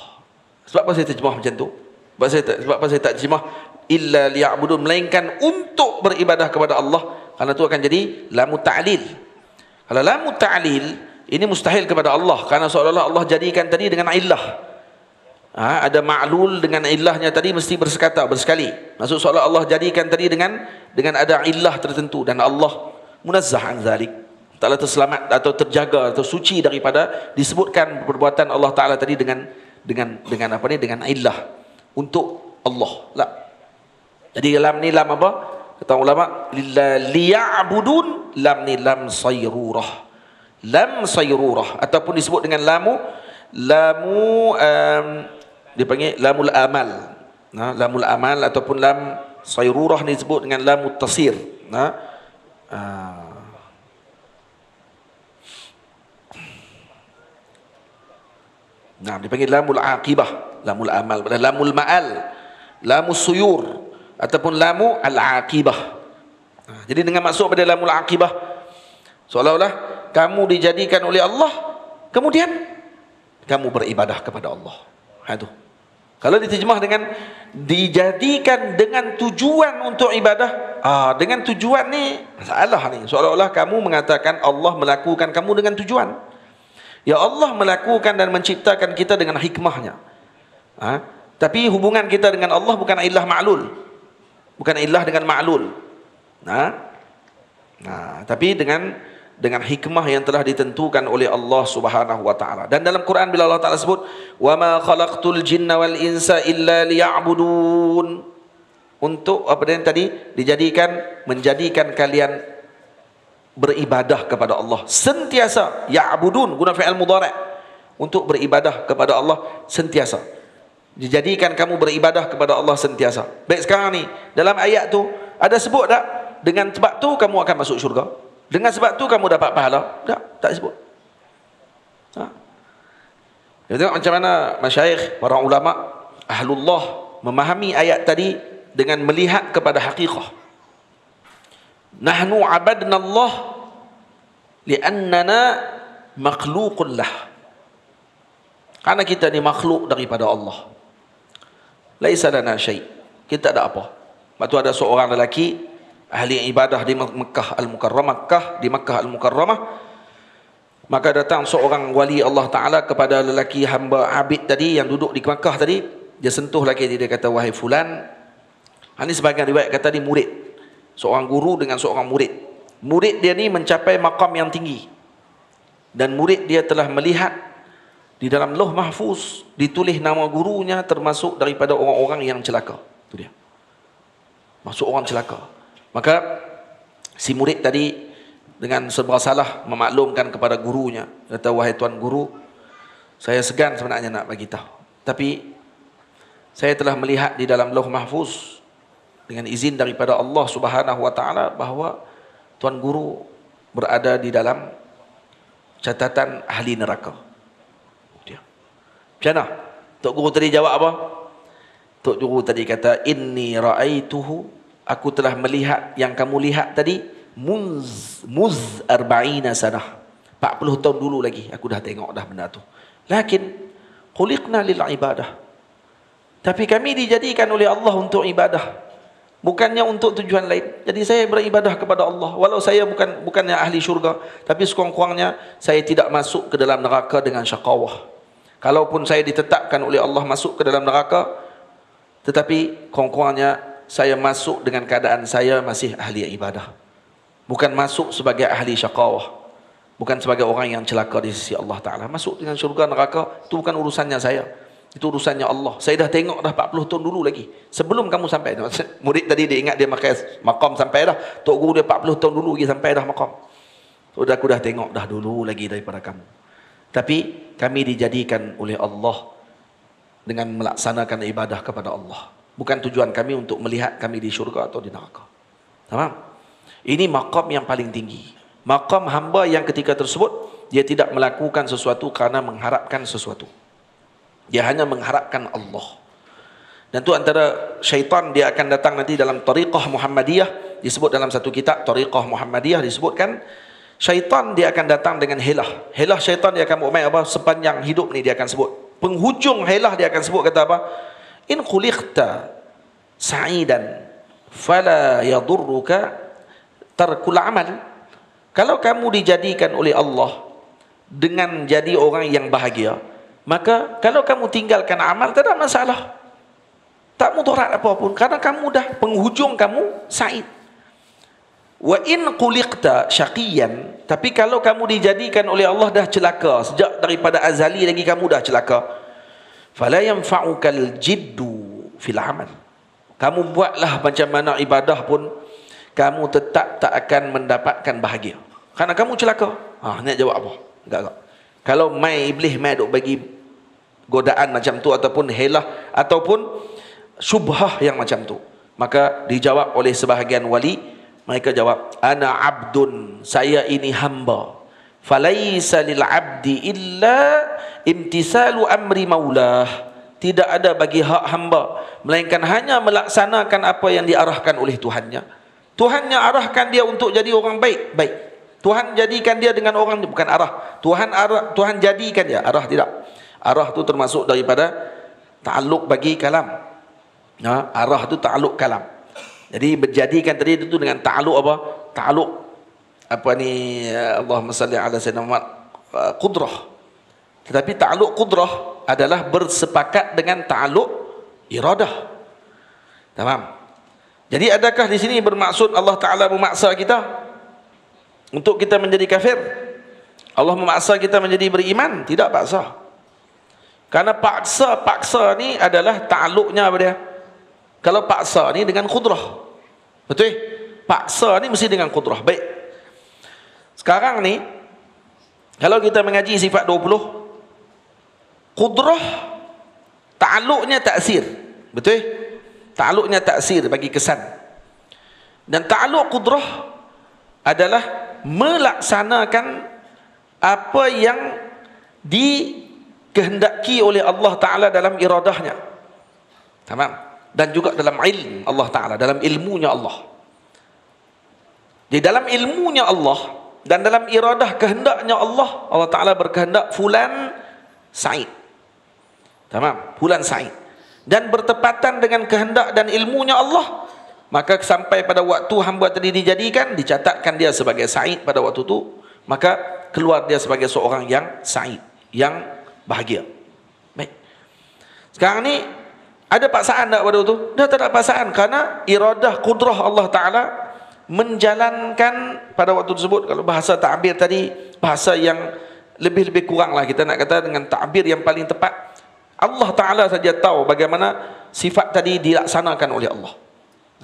Sebab apa saya terjemah macam tu? Sebab apa saya tak terjemah illa liya'budun, melainkan untuk beribadah kepada Allah, karena itu akan jadi lamu ta'lil. Kalau lamu ta'lil ini mustahil kepada Allah, karena seolah-olah Allah jadikan tadi dengan illah. Ada ma'lul dengan illahnya tadi mesti bersekali. Maksud seolah Allah jadikan tadi dengan ada illah tertentu, dan Allah munazzah an zalik, Ta'ala terselamat atau terjaga atau suci daripada disebutkan perbuatan Allah Ta'ala tadi dengan apa ni, dengan illah untuk Allah. La. Jadi lam ni lam apa? Kata ulama, liya'budun, lam ni lam sayrurah. Lam sayrurah ataupun disebut dengan lamu dipanggil lamul amal. Lamul amal ataupun lam sayrurah ni disebut dengan lamut tasir. Dipanggil lamul aqibah, lamul amal, lamul ma'al, lamus suyur ataupun lamu al-aqibah. Jadi dengan maksud pada lamul aqibah, seolah-olah kamu dijadikan oleh Allah, kemudian kamu beribadah kepada Allah. Itu. Kalau diterjemah dengan dijadikan dengan tujuan untuk ibadah, dengan tujuan ni salah ni. Seolah-olah kamu mengatakan Allah melakukan kamu dengan tujuan. Ya Allah melakukan dan menciptakan kita dengan hikmahnya. Tapi hubungan kita dengan Allah bukan ilah ma'lul. Bukan ilah dengan ma'lul. Tapi dengan dengan hikmah yang telah ditentukan oleh Allah Subhanahu wa taala. Dan dalam Quran bila Allah Taala sebut, "Wa ma khalaqtul jinna wal insa illa liya'budun." Untuk apa yang tadi menjadikan kalian beribadah kepada Allah sentiasa. Ya'budun guna fi'il mudhari', untuk beribadah kepada Allah sentiasa. Dijadikan kamu beribadah kepada Allah sentiasa. Baik, sekarang ni dalam ayat tu ada sebut tak dengan sebab tu kamu akan masuk syurga? Dengan sebab tu kamu dapat pahala? Tak sebut. Kita tengok macam mana masyayikh, para ulama ahlullah memahami ayat tadi dengan melihat kepada hakikah. Nahnu abadna Allah li'annana makhluqun lah. Karena kita ni makhluk daripada Allah. Laisa lana syai'. Kita tak ada apa. Lepas tu ada seorang lelaki ahli ibadah di Makkah Al-Mukarramah. Maka datang seorang wali Allah Ta'ala kepada lelaki hamba abid tadi yang duduk di Makkah tadi. Dia sentuh lelaki dia kata, "Wahai fulan." Ini sebagian riwayat kata ni murid. Seorang guru dengan seorang murid. Murid dia ni mencapai maqam yang tinggi. Dan murid dia telah melihat di dalam Lauh Mahfuz ditulis nama gurunya termasuk daripada orang-orang yang celaka. Itu dia. Masuk orang celaka. Maka si murid tadi dengan serba salah memaklumkan kepada gurunya, kata, "Wahai tuan guru, saya segan sebenarnya nak bagi tahu, tapi saya telah melihat di dalam Lauh Mahfuz dengan izin daripada Allah Subhanahu wa taala bahawa tuan guru berada di dalam catatan ahli neraka." Dia. Macam mana? Tok guru tadi jawab apa? Tok guru tadi kata, "Inni ra'aituhu," aku telah melihat yang kamu lihat tadi, muz arba'ina sanah, 40 tahun dulu lagi aku dah tengok dah benda tu. Lakin khuliqna lil ibadah, tapi kami dijadikan oleh Allah untuk ibadah, bukannya untuk tujuan lain. Jadi saya beribadah kepada Allah walau saya bukannya ahli syurga, tapi sekurang-kurangnya saya tidak masuk ke dalam neraka dengan syaqawah. Kalaupun saya ditetapkan oleh Allah masuk ke dalam neraka, tetapi kurang-kurangnya saya masuk dengan keadaan saya masih ahli ibadah, bukan masuk sebagai ahli syaqawah, bukan sebagai orang yang celaka di sisi Allah Ta'ala. Masuk dengan syurga neraka itu bukan urusannya saya, itu urusannya Allah. Saya dah tengok dah 40 tahun dulu lagi sebelum kamu sampai. Murid tadi dia ingat dia maqam sampai dah. Tok guru dia 40 tahun dulu lagi sampai dah maqam. Aku dah tengok dah dulu lagi daripada kamu. Tapi kami dijadikan oleh Allah dengan melaksanakan ibadah kepada Allah. Bukan tujuan kami untuk melihat kami di syurga atau di neraka. Tamam? Ini maqam yang paling tinggi. Maqam hamba yang ketika tersebut dia tidak melakukan sesuatu kerana mengharapkan sesuatu. Dia hanya mengharapkan Allah. Dan tu antara syaitan dia akan datang nanti dalam tariqah Muhammadiyah, disebut dalam satu kitab tariqah Muhammadiyah disebutkan syaitan dia akan datang dengan helah. Helah syaitan dia akan buat apa sepanjang hidup ni dia akan sebut. Penghujung helah dia akan sebut kata apa? In khuliqta sa'idan fala yadurruka tarkul amal. Kalau kamu dijadikan oleh Allah dengan jadi orang yang bahagia, maka kalau kamu tinggalkan amal tak ada masalah, tak mudarat apapun, karena kamu dah penghujung kamu sa'id. Wa in khuliqta syaqiyan, tapi kalau kamu dijadikan oleh Allah dah celaka sejak daripada azali lagi kamu dah celaka, fala yanfa'ukal jiddu fil amal. Kamu buatlah macam mana ibadah pun kamu tetap tak akan mendapatkan bahagia karena kamu celaka. Nak jawab apa? Enggak. Kalau mai iblis mai duk bagi godaan macam tu ataupun helah ataupun syubhah yang macam tu, maka dijawab oleh sebahagian wali, mereka jawab, "Ana abdun," saya ini hamba. "Falaisa lil abdi illa imtisalu amri maulah." Tidak ada bagi hak hamba melainkan hanya melaksanakan apa yang diarahkan oleh Tuhannya. Tuhannya arahkan dia untuk jadi orang baik. Tuhan jadikan dia dengan orang, bukan arah. Tuhan jadikan dia, arah tidak. Arah tu termasuk daripada ta'alluq bagi kalam. Arah tu ta'alluq kalam. Jadi berjadikan tadi itu dengan ta'alluq apa? Ta'alluq apa ni, Allahumma salli ala sayyidina Muhammad, qudrah. Tetapi ta'alluq qudrah adalah bersepakat dengan ta'alluq iradah. Tamam. Jadi adakah di sini bermaksud Allah Ta'ala memaksa kita? untuk kita menjadi kafir? Allah memaksa kita menjadi beriman? Tidak paksa. Karena paksa ni adalah takluknya apa dia? Kalau paksa ni dengan kudrah. Betul? Paksa ni mesti dengan kudrah. Baik. Sekarang ni, kalau kita mengaji sifat 20, kudrah takluknya taksir. Betul? Takluknya taksir bagi kesan. Dan takluk kudrah adalah melaksanakan apa yang dikehendaki oleh Allah Ta'ala dalam iradahnya. Tamam? Dan juga dalam ilmu Allah Ta'ala, dalam ilmunya Allah. Di dalam ilmunya Allah dan dalam iradah kehendaknya Allah, Allah Ta'ala berkehendak fulan Sa'id. Tamam? Fulan Sa'id. Dan bertepatan dengan kehendak dan ilmunya Allah, maka sampai pada waktu hamba tadi dijadikan, dicatatkan dia sebagai Sa'id pada waktu itu, maka keluar dia sebagai seorang yang Sa'id, yang bahagia. Baik. Sekarang ni ada paksaan tak pada waktu itu? Dah tak ada paksaan, kerana iradah kudrah Allah Ta'ala menjalankan pada waktu tersebut. Kalau bahasa ta'bir tadi, bahasa yang lebih-lebih kurang lah kita nak kata dengan ta'bir yang paling tepat, Allah Ta'ala saja tahu bagaimana sifat tadi dilaksanakan oleh Allah.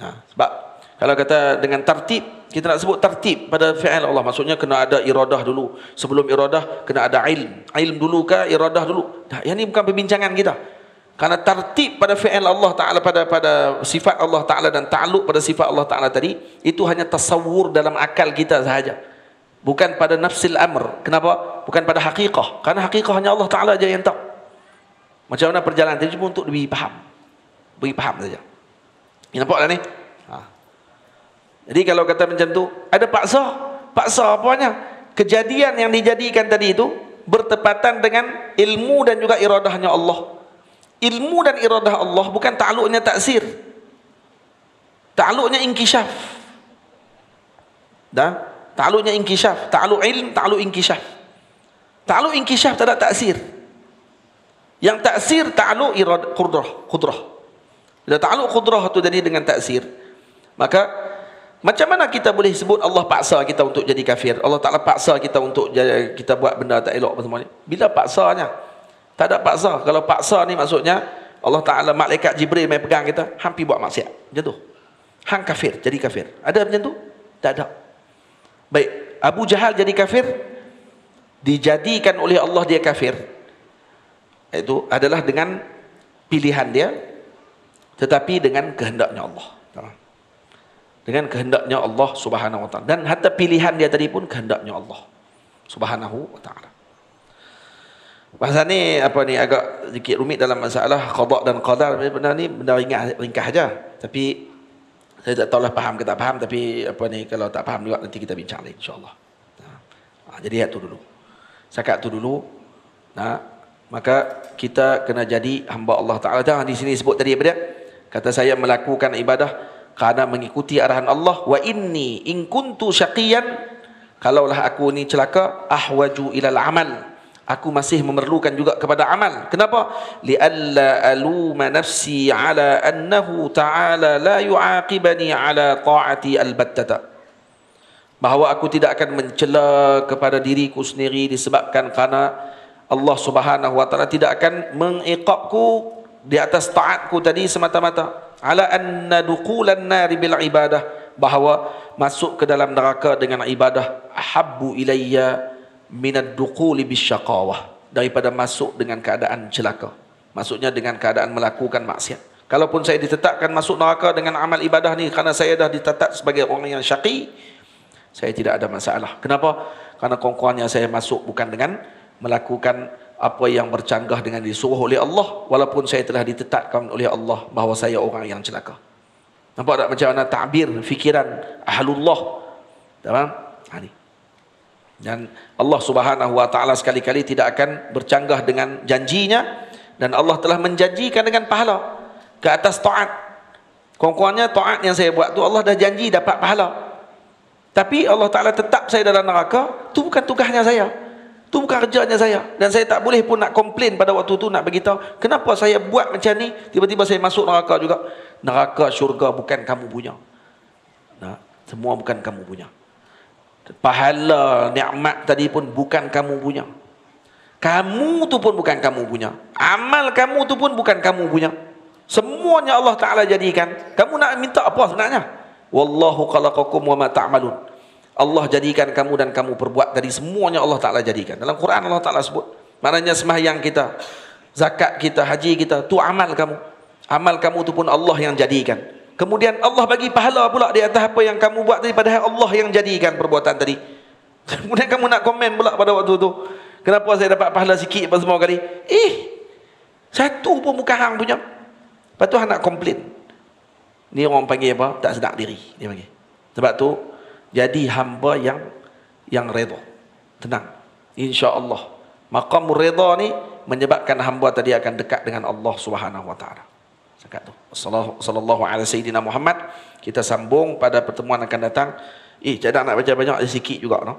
Sebab kalau kata dengan tertib, kita nak sebut tertib pada fi'il Allah, maksudnya kena ada iradah dulu. Sebelum iradah kena ada ilm. Ilm dulu ke iradah dulu? Yang ini bukan perbincangan kita. Karena tertib pada fi'il Allah Ta'ala, pada sifat Allah Ta'ala dan ta'aluk pada sifat Allah Ta'ala tadi, itu hanya tasawur dalam akal kita sahaja, bukan pada nafsil amr. Kenapa? Bukan pada hakikah. Karena hakikah hanya Allah Ta'ala saja yang tahu macam mana perjalanan tadi, cuma untuk lebih faham. Beri faham saja. Ini nampak tak ni? Jadi kalau kata macam tu, ada paksa. Paksa apanya? Kejadian yang dijadikan tadi itu bertepatan dengan ilmu dan juga iradahnya Allah. Ilmu dan iradah Allah bukan ta'aluknya taksir. Ta'aluknya inkishaf. Ta'aluknya inkishaf. Ta'aluk ilm, ta'aluk inkishaf. Ta'aluk inkishaf tak ada taksir. Yang taksir ta'aluk iradah kudrah. Bila ta'aluk kudrah itu jadi dengan taksir, maka macam mana kita boleh sebut Allah paksa kita untuk jadi kafir? Allah Ta'ala paksa kita untuk kita buat benda tak elok apa semua ni. Bila paksanya? Tak ada paksa. Kalau paksa ni maksudnya Allah Ta'ala, malaikat Jibril main pegang kita, hampir buat maksiat. Macam tu. Hang kafir, jadi kafir. Ada macam tu? Tak ada. Baik, Abu Jahal jadi kafir, dijadikan oleh Allah dia kafir. Itu adalah dengan pilihan dia, tetapi dengan kehendaknya Allah. Dengan kehendaknya Allah Subhanahu wa Ta'ala. Dan hatta pilihan dia tadi pun kehendaknya Allah Subhanahu wa Ta'ala. Bahasa ni apa ni agak sedikit rumit dalam masalah qada dan qadar. Benda ni benda ringkas aja. Tapi saya tak tahulah faham ke tak faham, tapi apa ni kalau tak faham juga nanti kita bincang lagi insya-Allah. Jadi itu dulu. Setakat tu dulu. Maka kita kena jadi hamba Allah Ta'ala. Di sini sebut tadi apa dia? Kata saya melakukan ibadah kerana mengikuti arahan Allah. Wa inni in kuntu syaqiyan, kalaulah aku ni celaka, ahwaju ilal amal, aku masih memerlukan juga kepada amal. Kenapa? Li'alla aluma nafsi ala annahu ta'ala la yu'aqibani ala ta'ati albattata, bahawa aku tidak akan mencela kepada diriku sendiri disebabkan kerana Allah Subhanahu wa Ta'ala tidak akan mengiqabku di atas taatku tadi semata-mata. Ala anna duqulan nari bil ibadah, bahawa masuk ke dalam neraka dengan ibadah ahabbu ilayya minad duquli bisyaqawah, daripada masuk dengan keadaan celaka. Maksudnya dengan keadaan melakukan maksiat. Kalaupun saya ditetapkan masuk neraka dengan amal ibadah ni kerana saya dah ditetap sebagai orang yang syaqi, saya tidak ada masalah. Kenapa? Karena konkuannya saya masuk bukan dengan melakukan apa yang bercanggah dengan disuruh oleh Allah, walaupun saya telah ditetapkan oleh Allah bahawa saya orang yang celaka. Nampak tak macam mana ta'bir fikiran ahlullah? Tamam? Ini. Dan Allah Subhanahu wa Ta'ala sekali-kali tidak akan bercanggah dengan janjinya, dan Allah telah menjanjikan dengan pahala ke atas taat. Konkuannya taat yang saya buat tu Allah dah janji dapat pahala. Tapi Allah Ta'ala tetap saya dalam neraka, tu bukan tugasnya saya. Itu bukan kerjanya saya. Dan saya tak boleh pun nak komplain pada waktu tu, nak beritahu kenapa saya buat macam ni, tiba-tiba saya masuk neraka juga. Neraka syurga bukan kamu punya. Semua bukan kamu punya. Pahala nikmat tadi pun bukan kamu punya. Kamu tu pun bukan kamu punya. Amal kamu tu pun bukan kamu punya. Semuanya Allah Ta'ala jadikan. Kamu nak minta apa sebenarnya? Wallahu khalaqakum wa ma ta'malun. Allah jadikan kamu dan kamu perbuat tadi, semuanya Allah Ta'ala jadikan. Dalam Quran Allah Ta'ala sebut. Maknanya sembahyang kita, zakat kita, haji kita, tu amal kamu. Amal kamu tu pun Allah yang jadikan. Kemudian Allah bagi pahala pula di atas apa yang kamu buat tadi, padahal Allah yang jadikan perbuatan tadi. Kemudian kamu nak komen pula pada waktu tu, kenapa saya dapat pahala sikit apa semua kali? Satu pun bukan hang punya. Lepas tu hang nak komplain. Ni orang panggil apa? Tak sedar diri, dia panggil. Sebab tu jadi hamba yang redha. Tenang. Insya-Allah. Maqamur redha ni menyebabkan hamba tadi akan dekat dengan Allah Subhanahu wa taala. Sekat tu. Sallallahu alaihi sayyidina Muhammad. Kita sambung pada pertemuan akan datang. Cadang nak baca banyak sikit juga no.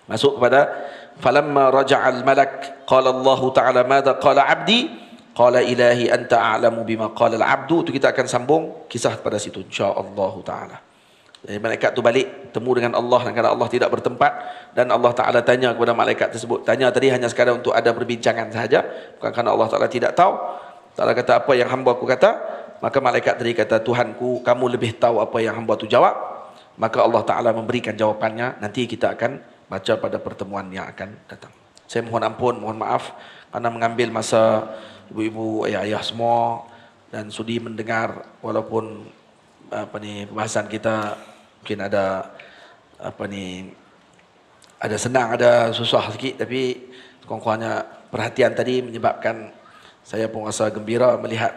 Masuk kepada falamma raja'al malak qala Allah taala madza qala 'abdi qala ilahi anta a'lamu bima qala al-'abdu. Tu kita akan sambung kisah pada situ insya-Allah taala. Jadi malaikat tu balik temu dengan Allah dan kata Allah tidak bertempat, dan Allah Taala tanya kepada malaikat tersebut. Tanya tadi hanya sekadar untuk ada perbincangan sahaja, bukan kerana Allah Taala tidak tahu. Allah kata apa yang hamba ku kata, maka malaikat tadi kata Tuhanku, kamu lebih tahu apa yang hamba tu jawab. Maka Allah Taala memberikan jawapannya, nanti kita akan baca pada pertemuan yang akan datang. Saya mohon ampun, mohon maaf kerana mengambil masa ibu-ibu, ayah-ayah semua dan sudi mendengar walaupun pembahasan kita mungkin ada ada senang, ada susah sikit, tapi kurang-kurangnya perhatian tadi menyebabkan saya pun rasa gembira melihat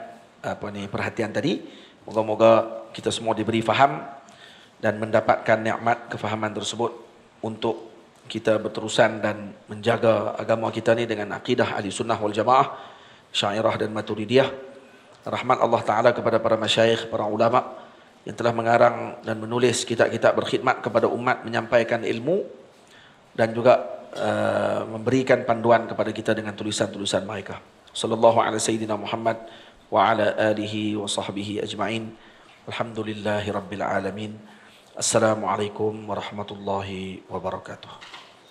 perhatian tadi. Moga-moga kita semua diberi faham dan mendapatkan nikmat kefahaman tersebut untuk kita berterusan dan menjaga agama kita ni dengan akidah ahli sunnah wal jamaah, syairah dan maturidiyah. Rahmat Allah Ta'ala kepada para masyayikh, para ulama yang telah mengarang dan menulis kitab-kitab berkhidmat kepada umat, menyampaikan ilmu dan juga memberikan panduan kepada kita dengan tulisan-tulisan mereka. Sallallahu alaihi sayyidina Muhammad wa ala alihi wa sahbihi ajma'in. Alhamdulillahi rabbil alamin. Assalamualaikum warahmatullahi wabarakatuh.